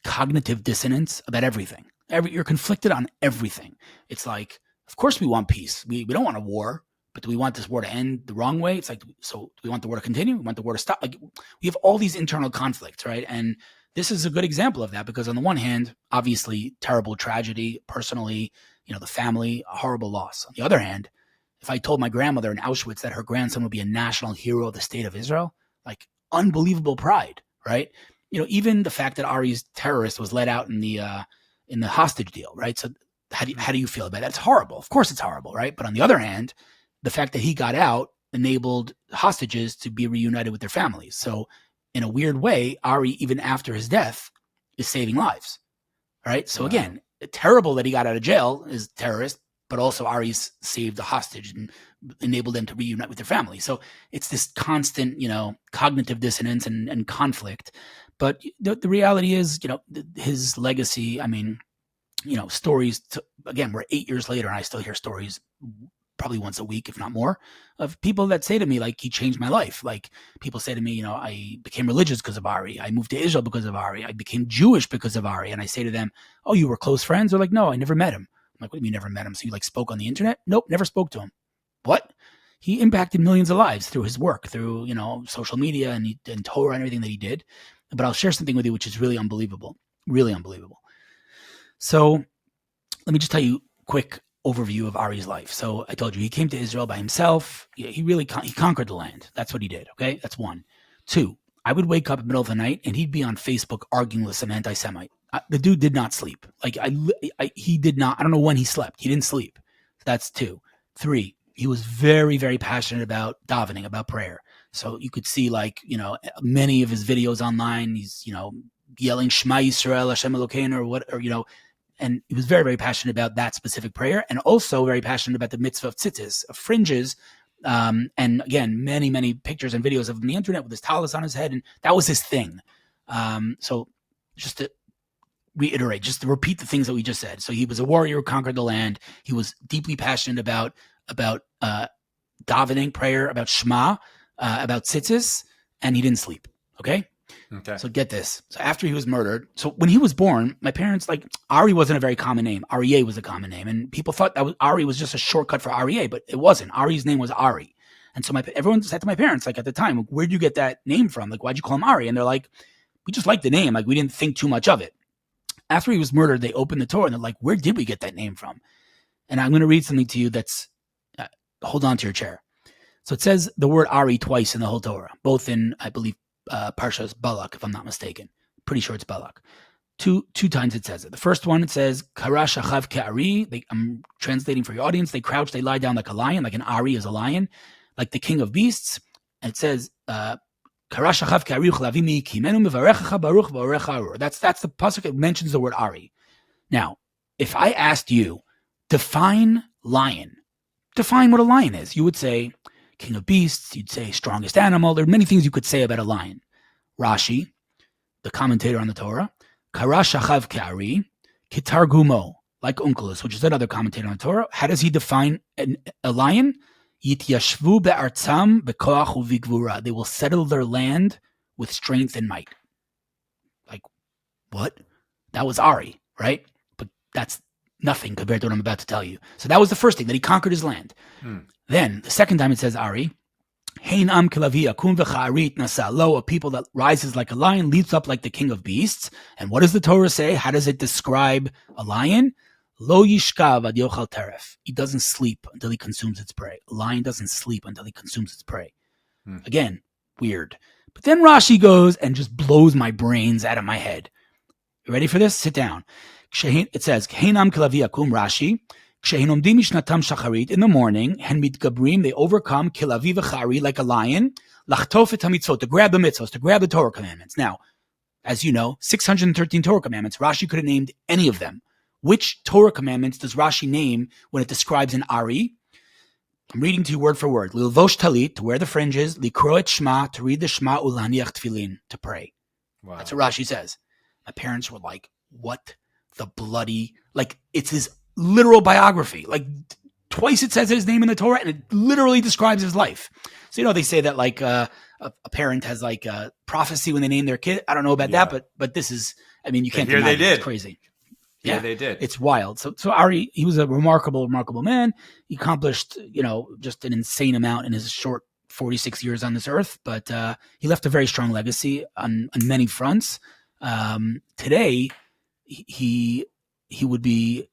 cognitive dissonance about everything. You're conflicted on everything. It's like, of course we want peace. We don't want a war, but do we want this war to end the wrong way? It's like, so do we want the war to continue? We want the war to stop? Like, we have all these internal conflicts, right? And this is a good example of that, because on the one hand, obviously terrible tragedy, personally, the family, a horrible loss. On the other hand, if I told my grandmother in Auschwitz that her grandson would be a national hero of the state of Israel, like, unbelievable pride, right? Even the fact that Ari's terrorist was let out in the hostage deal, right? So how do you feel about that? It's horrible. Of course it's horrible, right? But on the other hand, the fact that he got out enabled hostages to be reunited with their families. So in a weird way, Ari, even after his death, is saving lives, right? So again, terrible that he got out of jail as a terrorist, but also Ari's saved the hostage and enabled them to reunite with their family. So it's this constant, cognitive dissonance and conflict. But the reality is, his legacy, stories, again, we're 8 years later and I still hear stories probably once a week, if not more, of people that say to me, like, he changed my life. Like, people say to me, I became religious because of Ari. I moved to Israel because of Ari. I became Jewish because of Ari. And I say to them, oh, you were close friends? They're like, no, I never met him. I'm like, what do you mean never met him? So you spoke on the internet? Nope, never spoke to him. What? He impacted millions of lives through his work, through, social media and Torah and everything that he did. But I'll share something with you, which is really unbelievable, really unbelievable. So let me just tell you a quick overview of Ari's life. So I told you he came to Israel by himself. He conquered the land. That's what he did. Okay. That's one. Two, I would wake up in the middle of the night and he'd be on Facebook arguing with some anti-Semite. The dude did not sleep. Like he did not, I don't know when he slept. He didn't sleep. That's two. Three, he was very, very passionate about davening, about prayer. So you could see, many of his videos online, he's, yelling Shema Yisrael, Hashem Elokeinu, and he was very, very passionate about that specific prayer, and also very passionate about the mitzvah of tzitzis, of fringes. And again, many, many pictures and videos of him on the internet with his talis on his head, and that was his thing. So just to reiterate, just to repeat the things that we just said. So he was a warrior who conquered the land. He was deeply passionate about davening, prayer, about Shema, about tzitzis, and he didn't sleep. Okay. So get this. So after he was murdered, so when he was born, my parents, Ari wasn't a very common name. Aryeh was a common name. And people thought that Ari was just a shortcut for Aryeh, but it wasn't. Ari's name was Ari. And so everyone said to my parents, at the time, where'd you get that name from? Why'd you call him Ari? And they're like, we just liked the name. We didn't think too much of it. After he was murdered, they opened the Torah and they're like, where did we get that name from? And I'm going to read something to you that's, hold on to your chair. So it says the word Ari twice in the whole Torah, both in, I believe, Parshas Balak, if I'm not mistaken. Pretty sure it's Balak. Two times it says it. The first one, it says, Kara shachav ke'ari. I'm translating for your audience. They crouch, they lie down like a lion, like an Ari is a lion, like the king of beasts. And it says, Kara shachav ke'ari uchlavimi kimenu mevarechacha baruch v'orecha arur. That's the pasuk that mentions the word Ari. Now, if I asked you, define lion, define what a lion is, you would say, king of beasts. You'd say strongest animal. There are many things you could say about a lion. Rashi, the commentator on the Torah, Kara shachav ke'ari, kitargumo, like Onkelos, which is another commentator on the Torah. How does he define a lion? Yityashvu be'artzam bekoach uvigvura. They will settle their land with strength and might. Like, what? That was Ari, right? But that's nothing compared to what I'm about to tell you. So that was the first thing, that he conquered his land. Then, the second time it says Ari, Hein am kilavi akum v'cha'arit nasa lo, a people that rises like a lion, leaps up like the king of beasts. And what does the Torah say? How does it describe a lion? Lo yishkav ad yochal teref. He doesn't sleep until he consumes its prey. A lion doesn't sleep until he consumes its prey. Again, weird. But then Rashi goes and just blows my brains out of my head. You ready for this? Sit down. It says, Heinam kilavi akum, Rashi. In the morning, they overcome kilavi v'chari, like a lion, lachtof et hamitzvot, to grab the mitzvos, to grab the Torah commandments. Now, as you know, 613 Torah commandments. Rashi could have named any of them. Which Torah commandments does Rashi name when it describes an Ari? I'm reading to you word for word. Lilvosh talit, to wear the fringes, likro et shema, to read the shema, ulaniach tefillin, to pray. Wow. That's what Rashi says. My parents were like, what the bloody, like, it's his literal biography. Like, twice it says his name in the Torah, and it literally describes his life. So, they say that like a parent has like a prophecy when they name their kid. I don't know about that, but this is, you can't deny it. It's crazy. Yeah, they did. It's wild. So Ari, he was a remarkable man. He accomplished, just an insane amount in his short 46 years on this earth, but he left a very strong legacy on many fronts. Today, he would be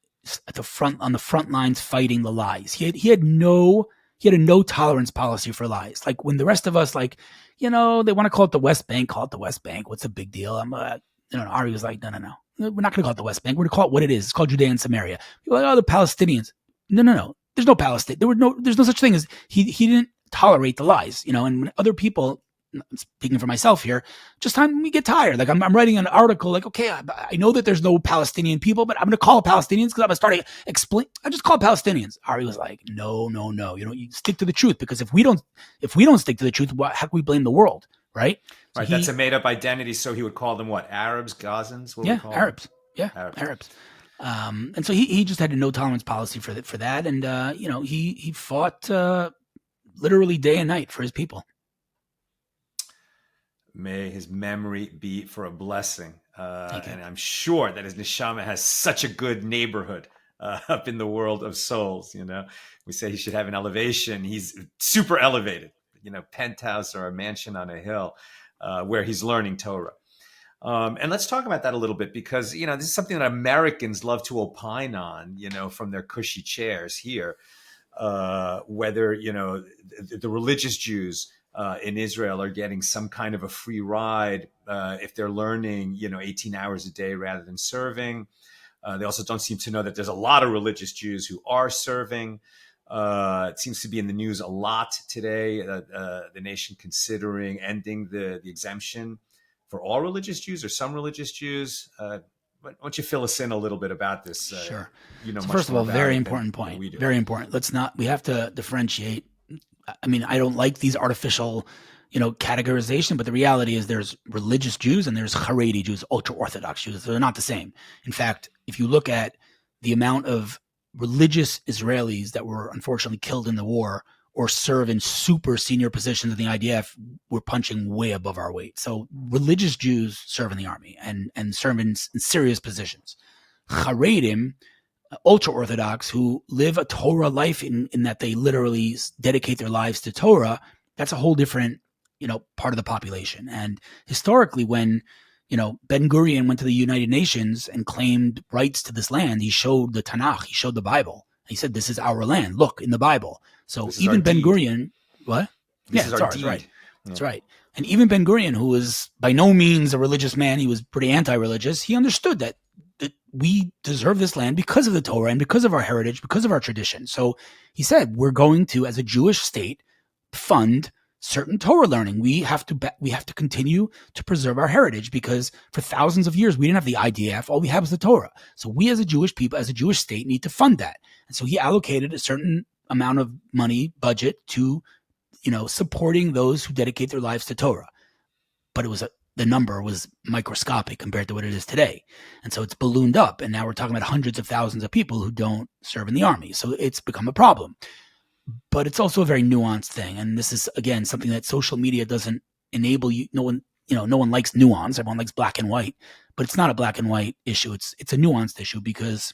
at the front lines fighting the lies. He had a no tolerance policy for lies. Like when the rest of us, they want to call it the West Bank, call it the West Bank. What's the big deal? Ari was like, no. We're not going to call it the West Bank. We're going to call it what it is. It's called Judea and Samaria. People are like, the Palestinians. No. There's no Palestine. There's no such thing as he didn't tolerate the lies, and when other people, speaking for myself here, just time we get tired. Like I'm writing an article like, okay, I know that there's no Palestinian people, but I'm going to call it Palestinians because I'm going to start explain. I just call it Palestinians. Ari was like, no. You stick to the truth, because if we don't stick to the truth, how can we blame the world? Right. So that's a made up identity. So he would call them what? Arabs, Gazans? What would Arabs. Them? Yeah. Arabs. And so he just had a no tolerance policy for that. And, he fought literally day and night for his people. May his memory be for a blessing. And I'm sure that his neshama has such a good neighborhood up in the world of souls. We say he should have an elevation. He's super elevated, penthouse or a mansion on a hill where he's learning Torah. And let's talk about that a little bit, because, this is something that Americans love to opine on, from their cushy chairs here, whether, the religious Jews in Israel are getting some kind of a free ride if they're learning, 18 hours a day rather than serving. They also don't seem to know that there's a lot of religious Jews who are serving. It seems to be in the news a lot today, the nation considering ending the exemption for all religious Jews or some religious Jews. Why don't you fill us in a little bit about this? Sure. So first of all, very important point. Very important. We have to differentiate. I don't like these artificial, categorization, but the reality is there's religious Jews and there's Haredi Jews, ultra-Orthodox Jews. They're not the same. In fact, if you look at the amount of religious Israelis that were unfortunately killed in the war or serve in super senior positions in the IDF, we're punching way above our weight. So religious Jews serve in the army and serve in serious positions. Haredim, ultra-Orthodox, who live a Torah life in that they literally dedicate their lives to Torah, that's a whole different, part of the population. And historically, when, Ben-Gurion went to the United Nations and claimed rights to this land, he showed the Tanakh, he showed the Bible. He said, this is our land. Look, in the Bible. So even Ben-Gurion, what? It's ours, right. That's right. And even Ben-Gurion, who was by no means a religious man, he was pretty anti-religious, he understood that we deserve this land because of the Torah and because of our heritage, because of our tradition. So he said, we're going to, as a Jewish state, fund certain Torah learning. We have to continue to preserve our heritage, because for thousands of years, we didn't have the IDF. All we have is the Torah. So we as a Jewish people, as a Jewish state, need to fund that. And so he allocated a certain amount of money budget to supporting those who dedicate their lives to Torah. But the number was microscopic compared to what it is today. And so it's ballooned up. And now we're talking about hundreds of thousands of people who don't serve in the army. So it's become a problem. But it's also a very nuanced thing. And this is, again, something that social media doesn't enable you. No one likes nuance. Everyone likes black and white. But it's not a black and white issue. It's a nuanced issue because,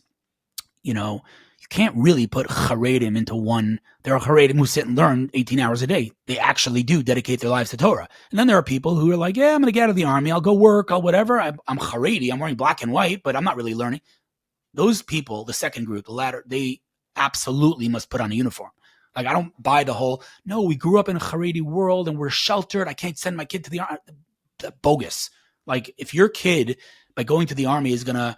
you can't really put Haredim into one. There are Haredim who sit and learn 18 hours a day. They actually do dedicate their lives to Torah. And then there are people who are like, yeah, I'm going to get out of the army. I'll go work. I'll whatever. I'm Haredi. I'm wearing black and white, but I'm not really learning. Those people, the second group, the latter, they absolutely must put on a uniform. Like, I don't buy the whole, no, we grew up in a Haredi world and we're sheltered. I can't send my kid to the army. Bogus. Like, if your kid, by going to the army, is going to,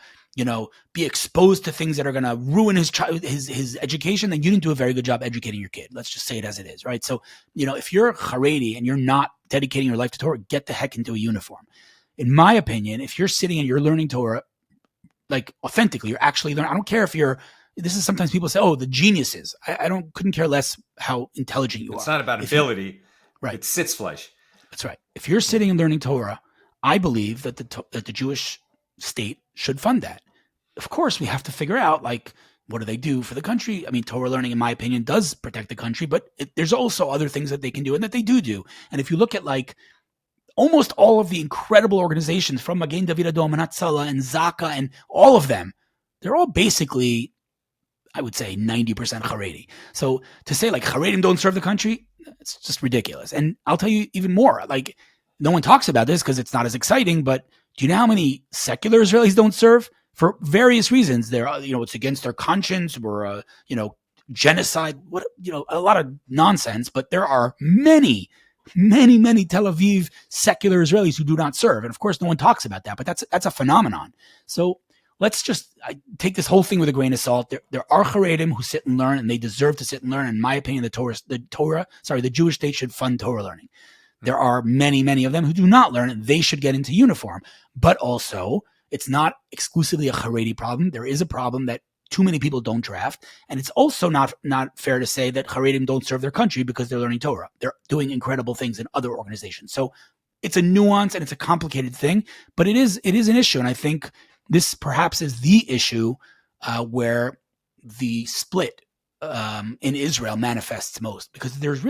be exposed to things that are going to ruin his education, then you didn't do a very good job educating your kid. Let's just say it as it is, right? So, if you're Haredi and you're not dedicating your life to Torah, get the heck into a uniform. In my opinion, if you're sitting and you're learning Torah, like authentically, you're actually learning. I don't care if this is sometimes people say, oh, the geniuses. I couldn't care less how intelligent you are. It's not about ability. Right. It's sitzfleisch. That's right. If you're sitting and learning Torah, I believe that the Jewish state should fund that. Of course, we have to figure out, like, what do they do for the country? I mean, Torah learning, in my opinion, does protect the country, but there's also other things that they can do and that they do. And if you look at, like, almost all of the incredible organizations from Magen David Adom and Hatzalah and Zaka and all of them, they're all basically, I would say, 90% Haredi. So to say, like, Haredim don't serve the country, it's just ridiculous. And I'll tell you even more. Like, no one talks about this because it's not as exciting, but do you know how many secular Israelis don't serve? For various reasons. It's against their conscience or, genocide, a lot of nonsense, but there are many, many, many Tel Aviv secular Israelis who do not serve. And of course, no one talks about that, but that's a phenomenon. So let's just take this whole thing with a grain of salt. There are Haredim who sit and learn, and they deserve to sit and learn. In my opinion, the Jewish state should fund Torah learning. There are many, many of them who do not learn, and they should get into uniform. But also, it's not exclusively a Haredi problem. There is a problem that too many people don't draft. And it's also not fair to say that Haredim don't serve their country because they're learning Torah. They're doing incredible things in other organizations. So it's a nuance and it's a complicated thing, but it is an issue. And I think this perhaps is the issue where the split in Israel manifests most, because there's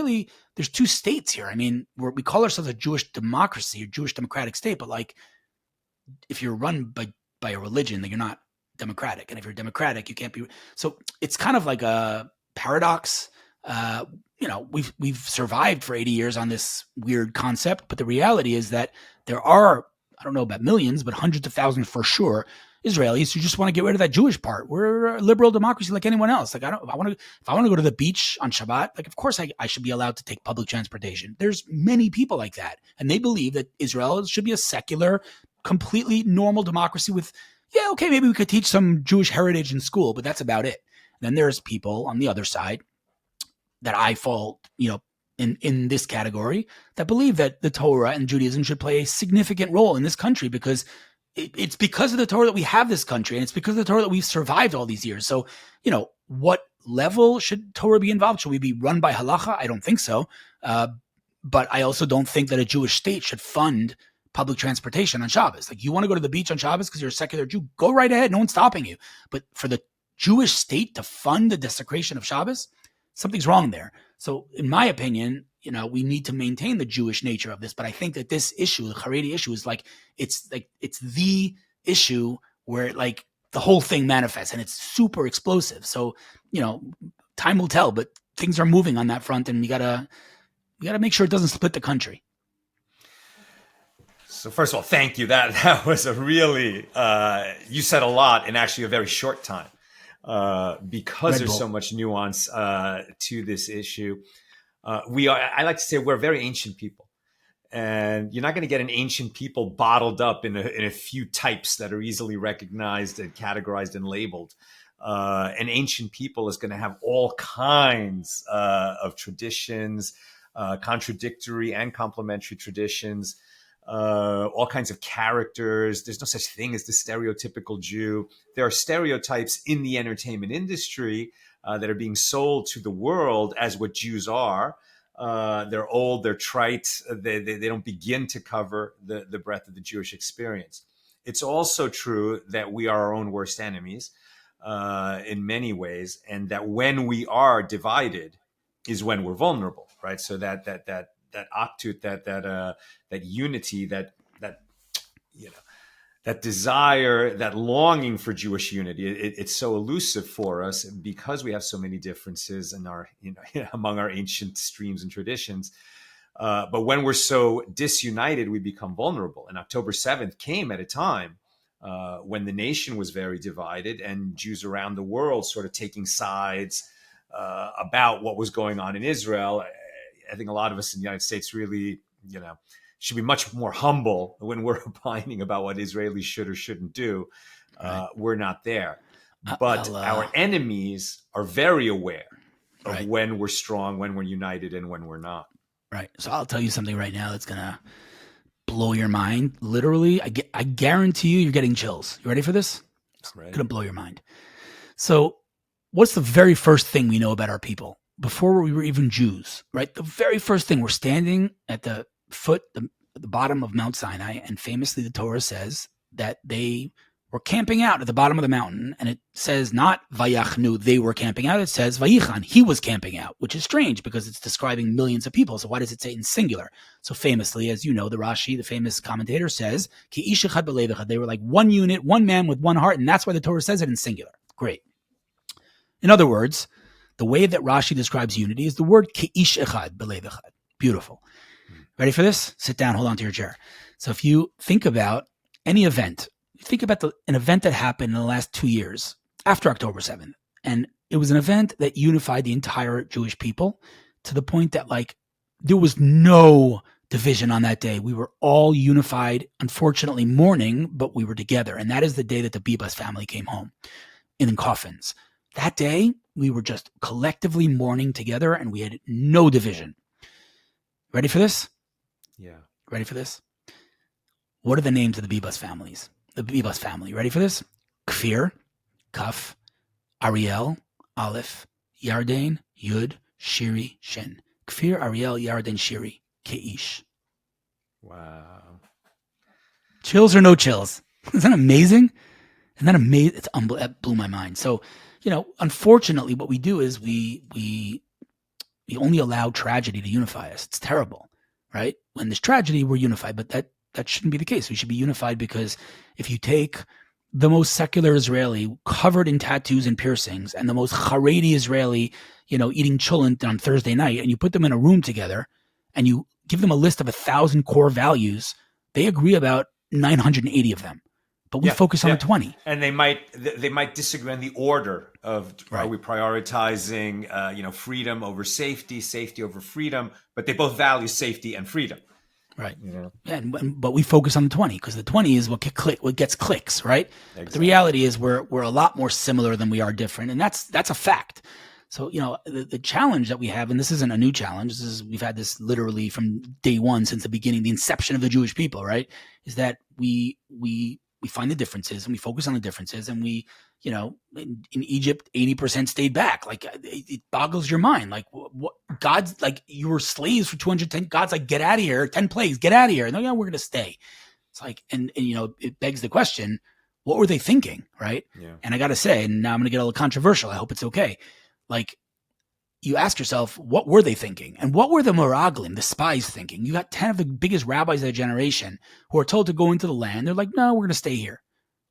two states here. I mean, we call ourselves a Jewish democracy or Jewish democratic state, but like, if you're run by a religion, then you're not democratic. And if you're democratic, you can't be. So it's kind of like a paradox. We've survived for 80 years on this weird concept, but the reality is that there are, I don't know about millions, but hundreds of thousands for sure, Israelis who just want to get rid of that Jewish part. We're a liberal democracy like anyone else. Like, if I want to go to the beach on Shabbat, like, of course I should be allowed to take public transportation. There's many people like that. And they believe that Israel should be a secular, completely normal democracy with, maybe we could teach some Jewish heritage in school, but that's about it. Then there's people on the other side that I fall, in this category, that believe that the Torah and Judaism should play a significant role in this country because it's because of the Torah that we have this country, and it's because of the Torah that we've survived all these years. So, what level should Torah be involved? Should we be run by halacha? I don't think so. But I also don't think that a Jewish state should fund public transportation on Shabbos. Like, you want to go to the beach on Shabbos because you're a secular Jew, go right ahead. No one's stopping you. But for the Jewish state to fund the desecration of Shabbos, something's wrong there. So in my opinion, we need to maintain the Jewish nature of this. But I think that this issue, the Haredi issue, is it's the issue where like the whole thing manifests and it's super explosive. So, time will tell, but things are moving on that front, and we gotta make sure it doesn't split the country. So first of all, thank you. That was a really, you said a lot in actually a very short time, because there's so much nuance to this issue. I like to say we're very ancient people, and you're not going to get an ancient people bottled up in a few types that are easily recognized and categorized and labeled. An ancient people is going to have all kinds of traditions, contradictory and complementary traditions. All kinds of characters. There's no such thing as the stereotypical Jew. There are stereotypes in the entertainment industry that are being sold to the world as what Jews are. They're old, they're trite, they don't begin to cover the breadth of the Jewish experience. It's also true that we are our own worst enemies in many ways, and that when we are divided is when we're vulnerable, right? So that aktut, that unity, that that desire, that longing for Jewish unity, it's so elusive for us because we have so many differences in our, among our ancient streams and traditions. But when we're so disunited, we become vulnerable. And October 7th came at a time when the nation was very divided, and Jews around the world sort of taking sides about what was going on in Israel. I think a lot of us in the United States really, should be much more humble when we're opining about what Israelis should or shouldn't do. Right. We're not there. But our enemies are very aware of when we're strong, when we're united, and when we're not. Right. So I'll tell you something right now that's going to blow your mind. Literally, I guarantee you're getting chills. You ready for this? It's going to blow your mind. So what's the very first thing we know about our people? Before we were even Jews, right? The very first thing, we're standing at the bottom of Mount Sinai, and famously the Torah says that they were camping out at the bottom of the mountain, and it says not vayachnu, they were camping out, it says vayichan, he was camping out, which is strange because it's describing millions of people. So why does it say in singular? So famously, as you know, the Rashi, the famous commentator, says ki ish echad b'lev, they were like one unit, one man with one heart, and that's why the Torah says it in singular. Great. In other words, the way that Rashi describes unity is the word ki ish echad b'lev echad. Beautiful. Ready for this? Sit down, hold on to your chair. So if you think about any event, think about an event that happened in the last 2 years after October 7th. And it was an event that unified the entire Jewish people to the point that there was no division on that day. We were all unified, unfortunately mourning, but we were together. And that is the day that the Bibas family came home in coffins. That day, we were just collectively mourning together, and we had no division. Ready for this? Yeah. Ready for this? What are the names of the Bibas families? The Bibas family. Ready for this? Kfir, Kaf, Ariel, Aleph, Yarden, Yud, Shiri, Shin. Kfir, Ariel, Yarden, Shiri, Keish. Wow. Chills or no chills? Isn't that amazing? Isn't that amazing? That blew my mind. So, unfortunately, what we do is we only allow tragedy to unify us. It's terrible, right? When there's tragedy, we're unified, but that shouldn't be the case. We should be unified because if you take the most secular Israeli covered in tattoos and piercings and the most Haredi Israeli, eating cholent on Thursday night, and you put them in a room together and you give them a list of 1,000 core values, they agree about 980 of them. But we focus on the 20. And they might disagree on the order of are we prioritizing freedom over safety over freedom, but they both value safety and freedom. Right. But we focus on the 20 because the 20 is what gets clicks, right? Exactly. But the reality is we're a lot more similar than we are different, and that's a fact. So, the challenge that we have, and this isn't a new challenge, we've had this literally from day one since the beginning, the inception of the Jewish people, right? Is that we find the differences and we focus on the differences, and we, in Egypt, 80% stayed back. It boggles your mind. What God's you were slaves for 210. God's get out of here. 10 plagues, get out of here. No, we're going to stay. It's and it begs the question, what were they thinking? Right. Yeah. And I got to say, and now I'm going to get a little controversial. I hope it's okay. You ask yourself, what were they thinking? And what were the Meraglim, the spies, thinking? You got 10 of the biggest rabbis of their generation who are told to go into the land. They're like, no, we're going to stay here.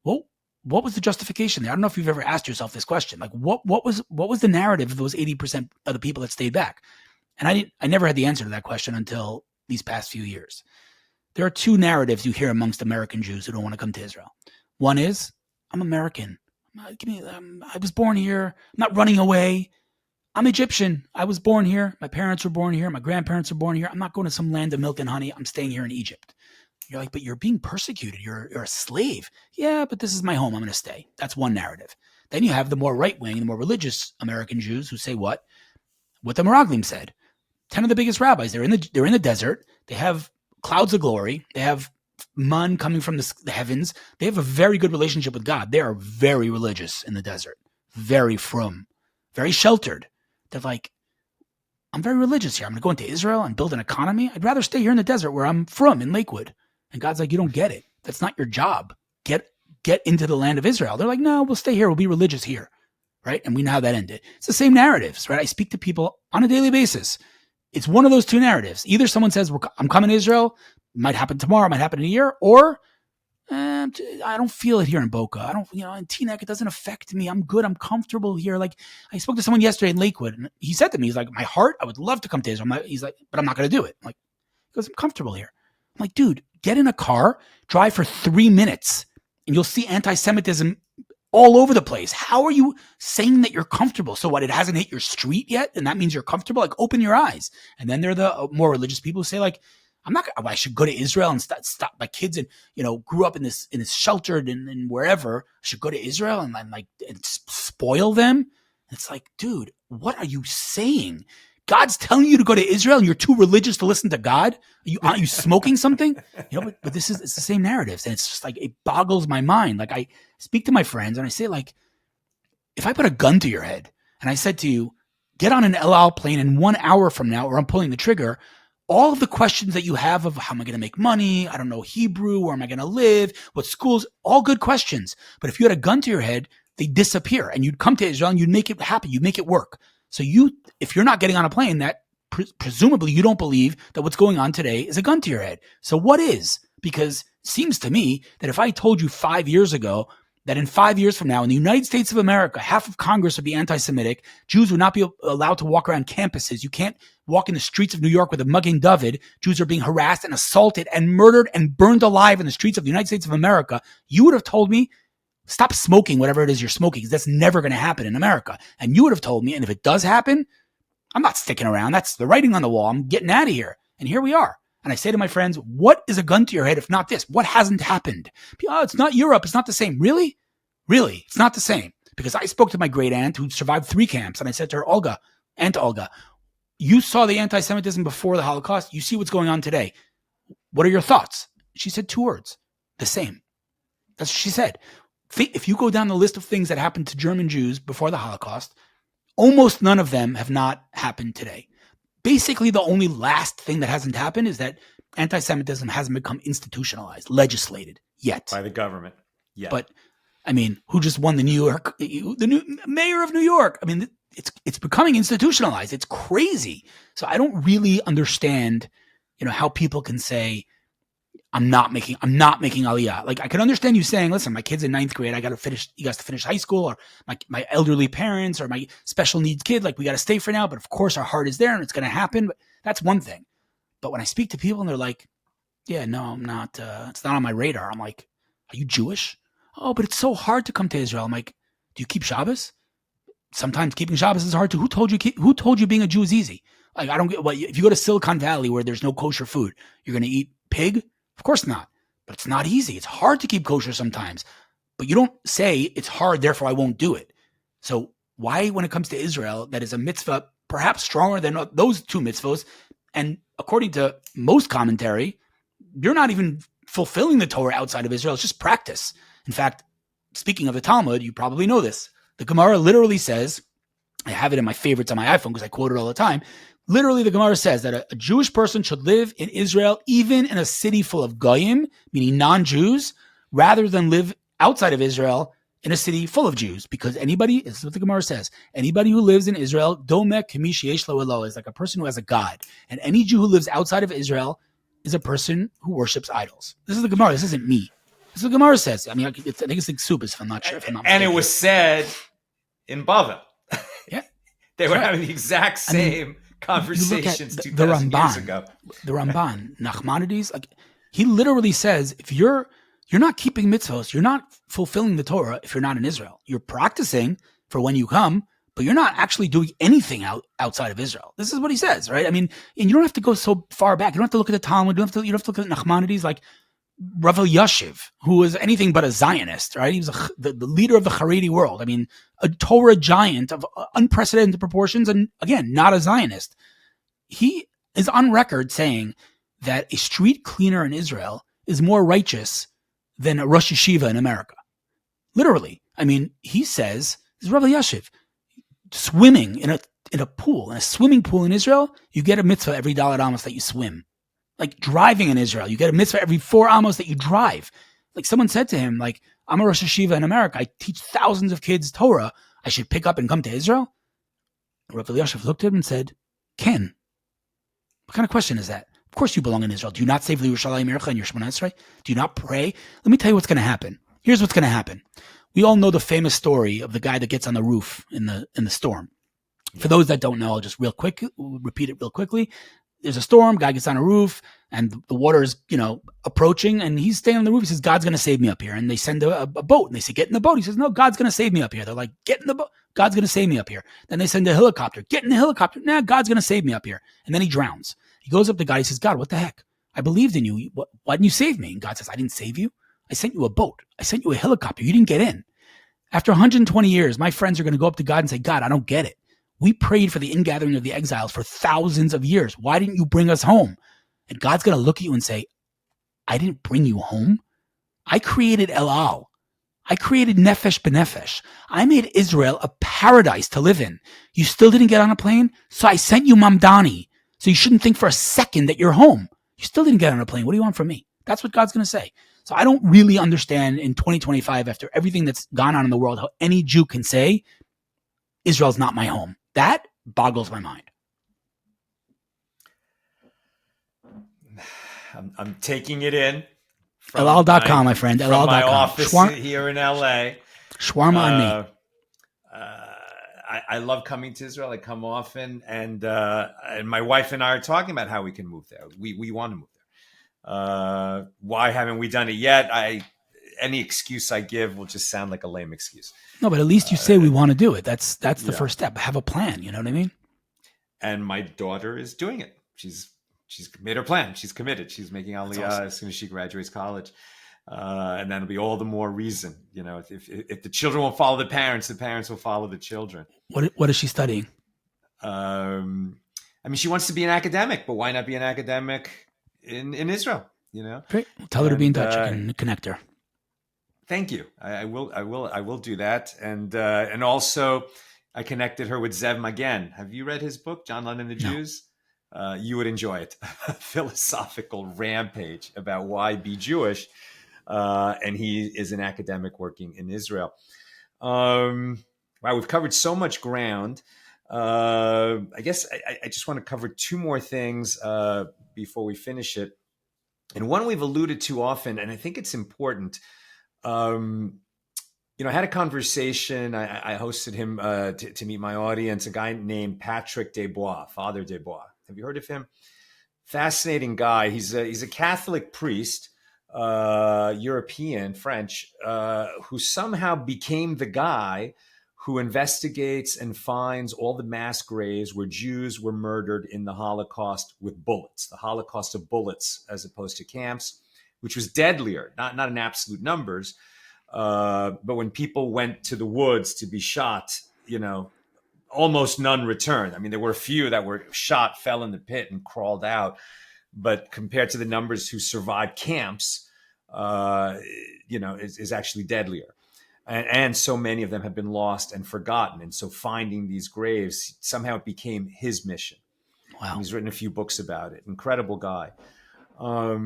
Well, what was the justification there? I don't know if you've ever asked yourself this question. What was the narrative of those 80% of the people that stayed back? And I never had the answer to that question until these past few years. There are two narratives you hear amongst American Jews who don't want to come to Israel. One is, I'm American. I was born here. I'm not running away. I'm Egyptian. I was born here. My parents were born here. My grandparents were born here. I'm not going to some land of milk and honey. I'm staying here in Egypt. You're like, but you're being persecuted. You're a slave. Yeah, but this is my home. I'm going to stay. That's one narrative. Then you have the more right-wing, the more religious American Jews who say what the Meraglim said. 10 of the biggest rabbis. They're in the desert. They have clouds of glory. They have man coming from the heavens. They have a very good relationship with God. They are very religious in the desert. Very frum. Very sheltered. They're like, I'm very religious here. I'm going to go into Israel and build an economy. I'd rather stay here in the desert where I'm from, in Lakewood. And God's like, you don't get it. That's not your job. Get into the land of Israel. They're like, no, we'll stay here. We'll be religious here. Right? And we know how that ended. It's the same narratives, right? I speak to people on a daily basis. It's one of those two narratives. Either someone says, I'm coming to Israel. It might happen tomorrow. It might happen in a year. Or I don't feel it here in Boca. I don't, in Teaneck, it doesn't affect me. I'm good. I'm comfortable here. Like, I spoke to someone yesterday in Lakewood, and he said to me, he's like, my heart, I would love to come to Israel. He's like, but I'm not going to do it. I'm like, because I'm comfortable here. I'm like, dude, get in a car, drive for 3 minutes, and you'll see anti-Semitism all over the place. How are you saying that you're comfortable? So what, it hasn't hit your street yet, and that means you're comfortable? Like, open your eyes. And then there are the more religious people who say, like, I should go to Israel and stop my kids and, grew up in this sheltered and wherever. I should go to Israel and spoil them. It's like, dude, what are you saying? God's telling you to go to Israel and you're too religious to listen to God? Aren't you smoking something? But it's the same narratives. And it's just like, it boggles my mind. Like, I speak to my friends and I say, like, if I put a gun to your head and I said to you, get on an El Al plane in 1 hour from now, or I'm pulling the trigger, all of the questions that you have of how am I going to make money? I don't know Hebrew. Where am I going to live? What schools? All good questions. But if you had a gun to your head, they disappear and you'd come to Israel and you'd make it happen. You'd make it work. So if you're not getting on a plane, that presumably you don't believe that what's going on today is a gun to your head. So what is? Because it seems to me that if I told you 5 years ago that in 5 years from now, in the United States of America, half of Congress would be anti-Semitic, Jews would not be allowed to walk around campuses. You can't walk in the streets of New York with a Magen David. Jews are being harassed and assaulted and murdered and burned alive in the streets of the United States of America. You would have told me, stop smoking whatever it is you're smoking, because that's never going to happen in America. And you would have told me, and if it does happen, I'm not sticking around. That's the writing on the wall. I'm getting out of here. And here we are. And I say to my friends, what is a gun to your head if not this? What hasn't happened? Oh, it's not Europe. It's not the same. Really? Really? It's not the same. Because I spoke to my great aunt who survived 3 camps. And I said to her, Aunt Olga, you saw the anti-Semitism before the Holocaust. You see what's going on today. What are your thoughts? She said 2 words. The same. That's what she said. If you go down the list of things that happened to German Jews before the Holocaust, almost none of them have not happened today. Basically, the only last thing that hasn't happened is that anti-Semitism hasn't become institutionalized, legislated yet. By the government. Yeah. But, I mean, who just won the new mayor of New York? I mean, it's becoming institutionalized. It's crazy. So I don't really understand, how people can say, I'm not making Aliyah. Like, I can understand you saying, listen, my kid's in 9th grade. You guys to finish high school, or my elderly parents or my special needs kid. Like, we got to stay for now. But of course our heart is there and it's going to happen. But that's one thing. But when I speak to people and they're like, yeah, no, I'm not, it's not on my radar. I'm like, are you Jewish? Oh, but it's so hard to come to Israel. I'm like, do you keep Shabbos? Sometimes keeping Shabbos is hard too. Who told you being a Jew is easy? Like, I don't get what, if you go to Silicon Valley where there's no kosher food, you're going to eat pig? Of course not. But it's not easy. It's hard to keep kosher sometimes. But you don't say it's hard, therefore I won't do it. So why, when it comes to Israel, that is a mitzvah perhaps stronger than those 2 mitzvahs, and according to most commentary, you're not even fulfilling the Torah outside of Israel. It's just practice. In fact, speaking of the Talmud, you probably know this. The Gemara literally says, I have it in my favorites on my iPhone because I quote it all the time. Literally, the Gemara says that a Jewish person should live in Israel, even in a city full of goyim, meaning non-Jews, rather than live outside of Israel in a city full of Jews. Because this is what the Gemara says, anybody who lives in Israel, domek k'mi sheyesh lo Elo, is like a person who has a god. And any Jew who lives outside of Israel is a person who worships idols. This is the Gemara. This isn't me. This is what the Gemara says. I mean, I think it's like Subis, if I'm not sure. And it was said in Bavel. Yeah. They were having the exact same conversations 2,000 years ago. The Ramban, Nachmanides, like, he literally says, if you're not keeping mitzvos, you're not fulfilling the Torah if you're not in Israel. You're practicing for when you come, but you're not actually doing anything outside of Israel. This is what he says, right? I mean, and you don't have to go so far back. You don't have to look at the Talmud. You don't have to look at Nachmanides, like Rav Yashiv, who was anything but a Zionist, right? He was the leader of the Haredi world. I mean, a Torah giant of unprecedented proportions, and again, not a Zionist. He is on record saying that a street cleaner in Israel is more righteous than a Rosh Yeshiva in America. Literally. I mean, he says, this is Rav Yashiv, swimming in a in a pool, in a swimming pool in Israel, you get a mitzvah every Dalet Amos that you swim. Like driving in Israel, you get a mitzvah every 4 Amos that you drive. Like someone said to him, like, I'm a Rosh Hashiva in America. I teach thousands of kids Torah. I should pick up and come to Israel? Rav Elyashiv looked at him and said, Ken, what kind of question is that? Of course you belong in Israel. Do you not say V'li Yerushalayim Erecha in your Shemona Esrei? Do you not pray? Let me tell you what's going to happen. Here's what's going to happen. We all know the famous story of the guy that gets on the roof in the storm. For those that don't know, I'll just repeat it real quickly. There's a storm, guy gets on a roof, and the water is, approaching, and he's staying on the roof. He says, God's going to save me up here. And they send a boat, and they say, get in the boat. He says, no, God's going to save me up here. They're like, get in the boat. God's going to save me up here. Then they send a helicopter. Get in the helicopter. Nah, God's going to save me up here. And then he drowns. He goes up to God. He says, God, what the heck? I believed in you. Why didn't you save me? And God says, I didn't save you. I sent you a boat. I sent you a helicopter. You didn't get in. After 120 years, my friends are going to go up to God and say, God, I don't get it. We prayed for the ingathering of the exiles for thousands of years. Why didn't you bring us home? And God's going to look at you and say, I didn't bring you home. I created El Al. I created Nefesh B'Nefesh. I made Israel a paradise to live in. You still didn't get on a plane? So I sent you Mamdani. So you shouldn't think for a second that you're home. You still didn't get on a plane. What do you want from me? That's what God's going to say. So I don't really understand in 2025, after everything that's gone on in the world, how any Jew can say, Israel's not my home. That boggles my mind. I'm taking it in. LL.com, my friend. From LL.com. my office here in LA. Shawarma on me. I love coming to Israel. I come often, and my wife and I are talking about how we can move there. We want to move there. Why haven't we done it yet? Any excuse I give will just sound like a lame excuse. No, but at least you say we want to do it. That's the first step. Have a plan. You know what I mean? And my daughter is doing it. She's made her plan. She's committed. She's making Aliyah as soon as she graduates college. And that'll be all the more reason. If the children will follow the parents will follow the children. What is she studying? She wants to be an academic, but why not be an academic in Israel? Great. Tell her to be in touch. You can connect her. Thank you. I will do that. And also I connected her with Zev Magen. Have you read his book, John Lennon and the Jews? You would enjoy it. A philosophical rampage about why be Jewish. And he is an academic working in Israel. Wow, we've covered so much ground. I guess I just want to cover 2 more things before we finish it. And one we've alluded to often, and I think it's important. I had a conversation. I hosted him to meet my audience, a guy named Patrick Desbois, Father Desbois. Have you heard of him? Fascinating guy. He's a Catholic priest, European, French, who somehow became the guy who investigates and finds all the mass graves where Jews were murdered in the Holocaust with bullets, the Holocaust of bullets as opposed to camps, which was deadlier, not in absolute numbers, but when people went to the woods to be shot, almost none returned. There were a few that were shot, fell in the pit, and crawled out. But compared to the numbers who survived camps, is actually deadlier. And so many of them have been lost and forgotten. And so finding these graves, somehow it became his mission. Wow. And he's written a few books about it. Incredible guy. But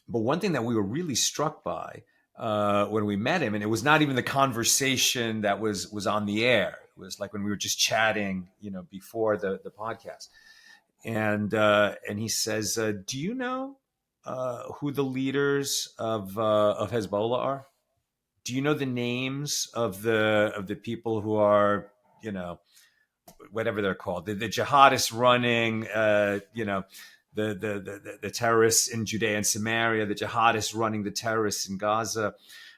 one thing that we were really struck by when we met him, and it was not even the conversation that was on the air. It was like when we were just chatting, before the podcast. And he says, do you know who the leaders of Hezbollah are? Do you know the names of the people who are, whatever they're called, the jihadists running, the terrorists in Judea and Samaria, the jihadists running the terrorists in Gaza,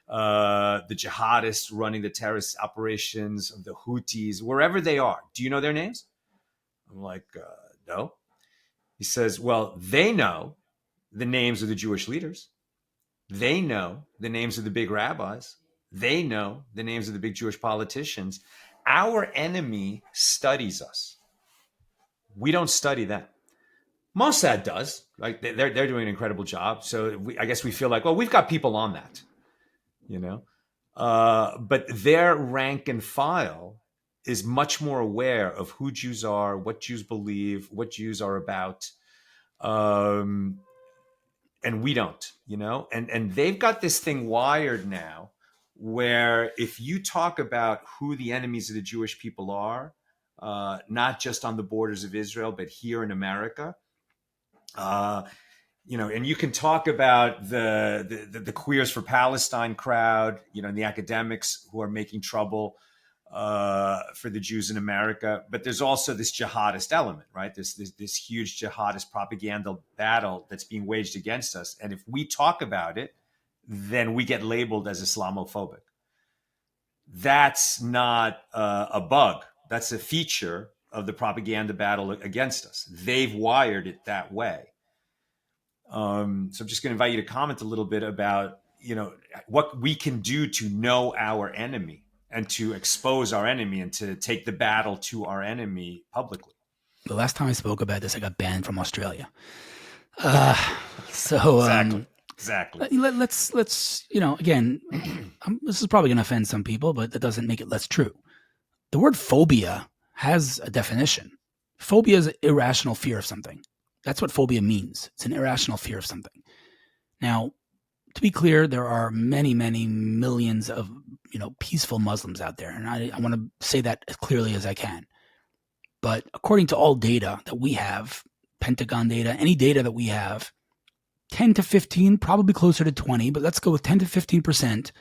the jihadists running the terrorist operations of the Houthis, wherever they are. Do you know their names? I'm like, no. He says, well, they know the names of the Jewish leaders. They know the names of the big rabbis. They know the names of the big Jewish politicians. Our enemy studies us. We don't study them. Mossad does, right? They're doing an incredible job. So I guess we feel like, well, we've got people on that, But their rank and file is much more aware of who Jews are, what Jews believe, what Jews are about. And we don't, and they've got this thing wired now where if you talk about who the enemies of the Jewish people are, not just on the borders of Israel, but here in America, and you can talk about the Queers for Palestine crowd, and the academics who are making trouble for the Jews in America. But there's also this jihadist element, right? This huge jihadist propaganda battle that's being waged against us. And if we talk about it, then we get labeled as Islamophobic. That's not a bug. That's a feature of the propaganda battle against us. They've wired it that way. So I'm just going to invite you to comment a little bit about, what we can do to know our enemy and to expose our enemy and to take the battle to our enemy publicly. The last time I spoke about this, I got banned from Australia. Exactly. Let's again, this is probably going to offend some people, but that doesn't make it less true. The word phobia has a definition. Phobia is irrational fear of something. That's what phobia means. It's an irrational fear of something. Now, to be clear, there are many, many millions of peaceful Muslims out there, and I want to say that as clearly as I can. But according to all data that we have, Pentagon data, any data that we have, 10 to 15, probably closer to 20, but let's go with 10 to 15%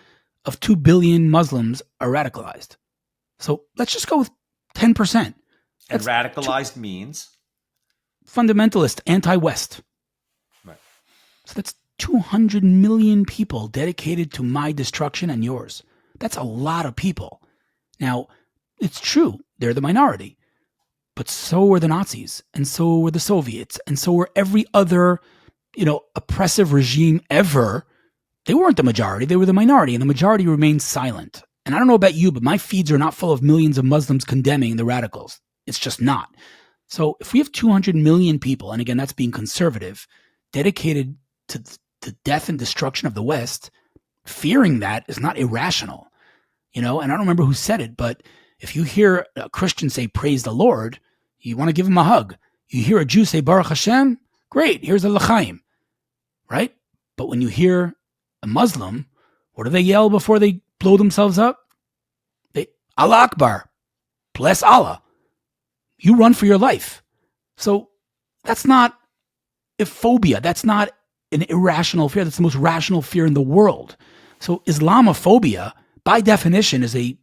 of 2 billion Muslims are radicalized. So let's just go with 10%. And radicalized means? Fundamentalist, anti-West. Right. So that's 200 million people dedicated to my destruction and yours. That's a lot of people. Now, it's true, they're the minority. But so were the Nazis, and so were the Soviets, and so were every other, oppressive regime ever. They weren't the majority, they were the minority, and the majority remained silent. And I don't know about you, but my feeds are not full of millions of Muslims condemning the radicals. It's just not. So if we have 200 million people, and again, that's being conservative, dedicated to the death and destruction of the West, fearing that is not irrational. And I don't remember who said it, but if you hear a Christian say, praise the Lord, you want to give him a hug. You hear a Jew say, Baruch Hashem, great, here's a l'chaim, right? But when you hear a Muslim, what do they yell before they blow themselves up? Allah Akbar, bless Allah. You run for your life. So that's not a phobia. That's not an irrational fear. That's the most rational fear in the world. So Islamophobia, by definition, is a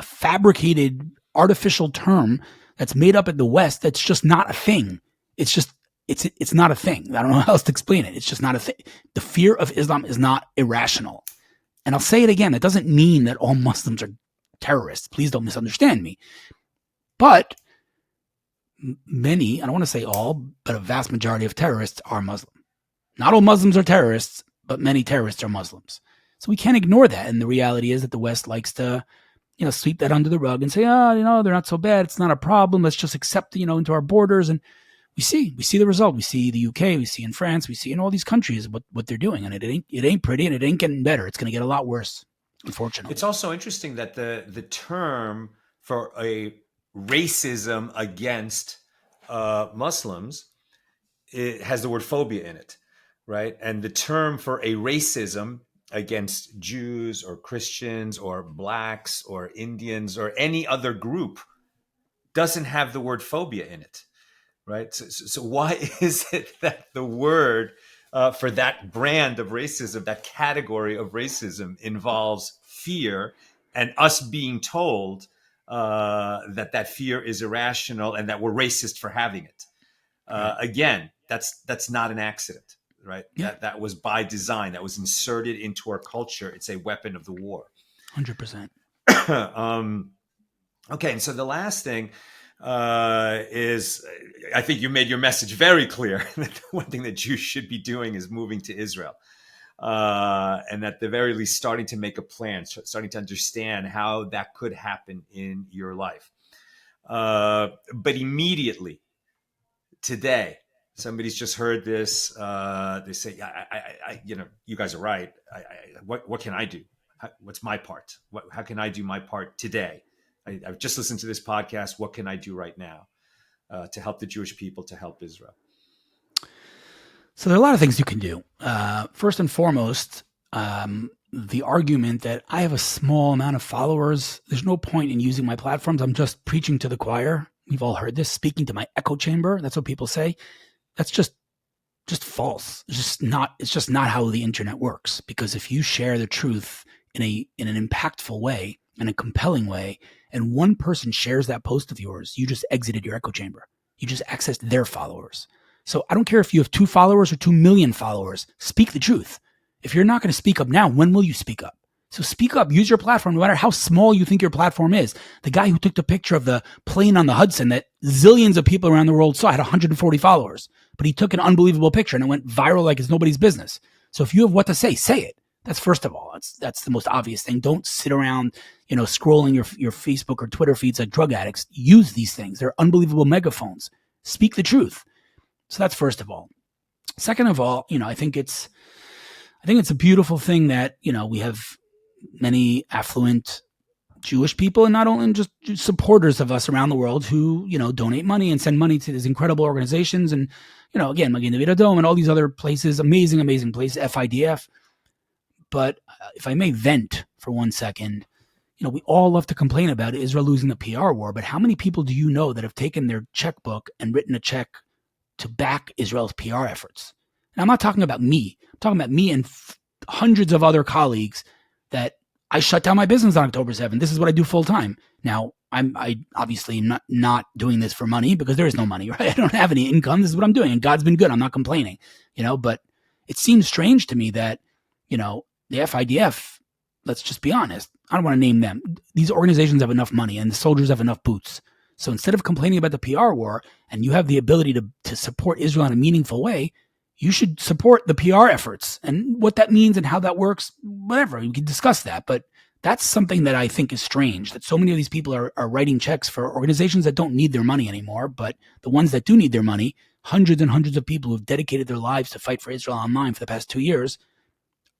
fabricated, artificial term that's made up in the West that's just not a thing. It's not a thing. I don't know how else to explain it. It's just not a thing. The fear of Islam is not irrational. And I'll say it again. It doesn't mean that all Muslims are terrorists. Please don't misunderstand me. But many, I don't want to say all, but a vast majority of terrorists are Muslim. Not all Muslims are terrorists, but many terrorists are Muslims. So we can't ignore that. And the reality is that the West likes to, sweep that under the rug and say, they're not so bad. It's not a problem. Let's just accept, into our borders. And we see the result. We see the UK, we see in France, we see in all these countries what they're doing. And it ain't pretty, and it ain't getting better. It's going to get a lot worse, unfortunately. It's also interesting that the term for a racism against Muslims, it has the word phobia in it, right? And the term for a racism against Jews or Christians or blacks or Indians or any other group doesn't have the word phobia in it, right? So why is it that the word for that brand of racism, that category of racism, involves fear and us being told that fear is irrational and that we're racist for having it? Again, that's not an accident. Right. Yeah. That was by design. That was inserted into our culture. It's a weapon of the war. 100%. Okay. And so the last thing is, I think you made your message very clear that the one thing that Jews should be doing is moving to Israel. And at the very least, starting to make a plan, starting to understand how that could happen in your life. But immediately today, somebody's just heard this. They say, you guys are right. What can I do? What's my part? How can I do my part today? I've just listened to this podcast. What can I do right now to help the Jewish people, to help Israel? So there are a lot of things you can do. First and foremost, the argument that I have a small amount of followers, there's no point in using my platforms. I'm just preaching to the choir. We've all heard this, speaking to my echo chamber. That's what people say. That's just false. It's just not how the internet works. Because if you share the truth in an impactful way, in a compelling way, and one person shares that post of yours, you just exited your echo chamber. You just accessed their followers. So I don't care if you have 2 followers or 2 million followers, speak the truth. If you're not going to speak up now, when will you speak up? So speak up, use your platform, no matter how small you think your platform is. The guy who took the picture of the plane on the Hudson that zillions of people around the world saw had 140 followers, but he took an unbelievable picture and it went viral like it's nobody's business. So if you have what to say it. That's first of all. That's the most obvious thing. Don't sit around, scrolling your Facebook or Twitter feeds like drug addicts. Use these things. They're unbelievable megaphones. Speak the truth. So that's first of all. Second of all, I think it's a beautiful thing that, we have many affluent Jewish people, and not only just supporters of us around the world who, donate money and send money to these incredible organizations. And, again, Magen David Adom and all these other places, amazing, amazing places, FIDF. But if I may vent for 1 second, we all love to complain about Israel losing the PR war, but how many people do you know that have taken their checkbook and written a check to back Israel's PR efforts? And I'm not talking about me. I'm talking about me and hundreds of other colleagues that I shut down my business on October 7th. This is what I do full time. Now, I obviously am not doing this for money because there is no money, right? I don't have any income. This is what I'm doing. And God's been good. I'm not complaining, but it seems strange to me that, the FIDF, let's just be honest. I don't want to name them. These organizations have enough money and the soldiers have enough boots. So instead of complaining about the PR war and you have the ability to support Israel in a meaningful way, you should support the PR efforts. And what that means and how that works, whatever, we can discuss that. But that's something that I think is strange, that so many of these people are writing checks for organizations that don't need their money anymore. But the ones that do need their money, hundreds and hundreds of people who've dedicated their lives to fight for Israel online for the past 2 years,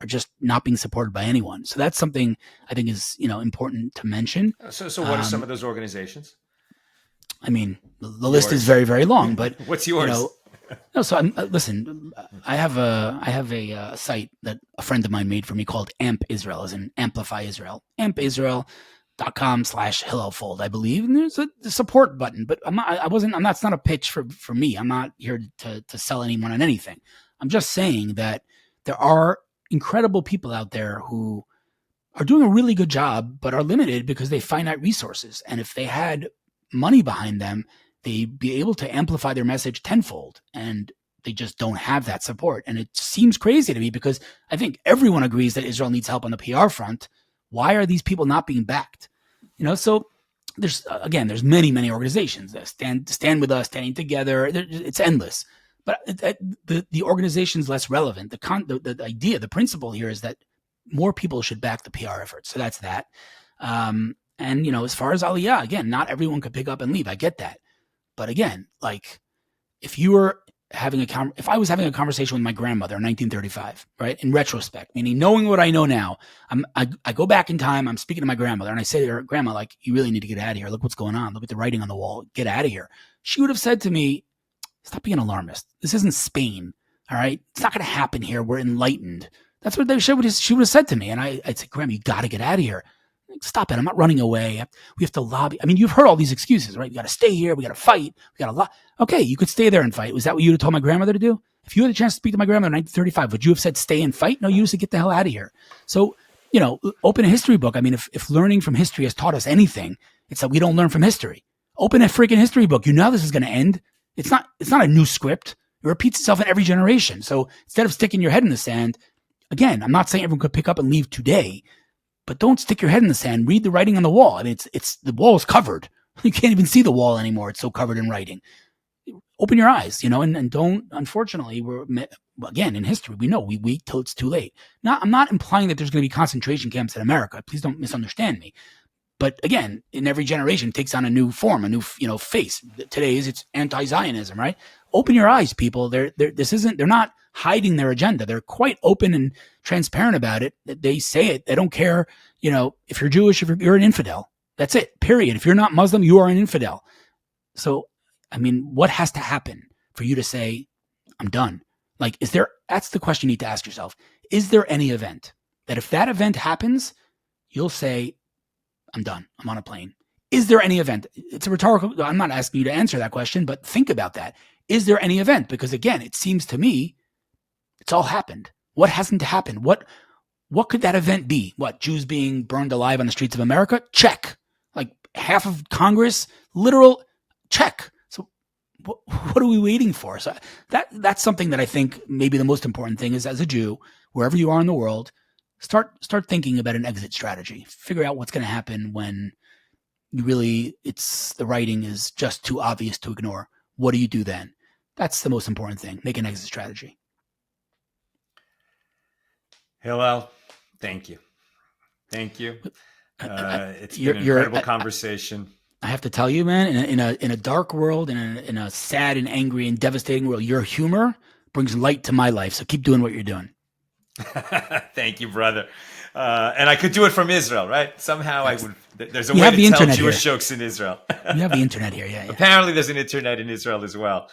are just not being supported by anyone. So that's something I think is, important to mention. So what are some of those organizations? I mean, the list is very, very long, but what's yours? No, so listen, I have a site that a friend of mine made for me called Amp Israel, as in Amplify Israel, ampisrael.com/Hillel Fuld, I believe. And there's a support button, but that's not a pitch for me. I'm not here to sell anyone on anything. I'm just saying that there are incredible people out there who are doing a really good job, but are limited because they finite resources. And if they had money behind them, they'd be able to amplify their message tenfold. And they just don't have that support. And it seems crazy to me because I think everyone agrees that Israel needs help on the PR front. Why are these people not being backed? So there's many, many organizations that stand with us, standing together. It's endless. But the organization's less relevant. The idea, the principle here is that more people should back the PR efforts. So that's that. And, as far as Aliyah, again, not everyone could pick up and leave. I get that. But again, like if I was having a conversation with my grandmother in 1935, right? In retrospect, meaning knowing what I know now, I go back in time, I'm speaking to my grandmother and I say to her, Grandma, like, you really need to get out of here. Look what's going on. Look at the writing on the wall. Get out of here. She would have said to me, stop being alarmist. This isn't Spain, all right? It's not going to happen here. We're enlightened. That's what she would have said to me. And I'd say, Grandma, you got to get out of here. Stop it. I'm not running away. We have to lobby. I mean, you've heard all these excuses, right? We got to stay here. We got to fight. We got to Okay, you could stay there and fight. Was that what you would have told my grandmother to do? If you had a chance to speak to my grandmother in 1935, would you have said stay and fight? No, you would say get the hell out of here. So, open a history book. I mean, if learning from history has taught us anything, it's that we don't learn from history. Open a freaking history book. You know how this is going to end. It's not a new script. It repeats itself in every generation. So instead of sticking your head in the sand, again, I'm not saying everyone could pick up and leave today, but don't stick your head in the sand. Read the writing on the wall. I mean, it's the wall is covered. You can't even see the wall anymore. It's so covered in writing. Open your eyes, and don't, unfortunately, again, in history, we know we wait till it's too late. Now, I'm not implying that there's going to be concentration camps in America. Please don't misunderstand me. But again, in every generation, it takes on a new form, a new, face. Today's it's anti-Zionism, right? Open your eyes, people. They're not hiding their agenda. They're quite open and transparent about it. They say it. They don't care, if you're Jewish, if you're an infidel. That's it, period. If you're not Muslim, you are an infidel. So, I mean, what has to happen for you to say, I'm done? Like, that's the question you need to ask yourself. Is there any event that if that event happens, you'll say, I'm done. I'm on a plane. Is there any event? It's a rhetorical, I'm not asking you to answer that question, but think about that. Is there any event? Because again, it seems to me it's all happened. What hasn't happened? What could that event be? What, Jews being burned alive on the streets of America? Check. Like half of Congress, literal check. So what are we waiting for? So that's something that I think maybe the most important thing is, as a Jew, wherever you are in the world, start thinking about an exit strategy. Figure out what's going to happen when the writing is just too obvious to ignore. What do you do then? That's the most important thing. Make an exit strategy. Hillel, thank you. Thank you. It's been an incredible conversation. I have to tell you, man, in a dark world, in a sad and angry and devastating world, your humor brings light to my life. So keep doing what you're doing. Thank you, brother. And I could do it from Israel, right? Somehow Yes. There's a You way have to the tell internet Jewish here. jokes in Israel. You have the internet here, yeah. Apparently there's an internet in Israel as well.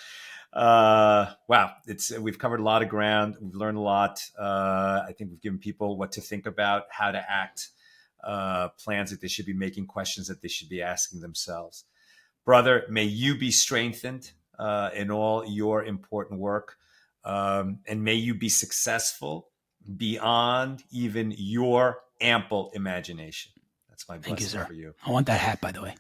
Wow. We've covered a lot of ground. We've learned a lot. I think we've given people what to think about, how to act, plans that they should be making, questions that they should be asking themselves. Brother, may you be strengthened in all your important work, and may you be successful beyond even your ample imagination. That's my blessing for you. I want that hat, by the way.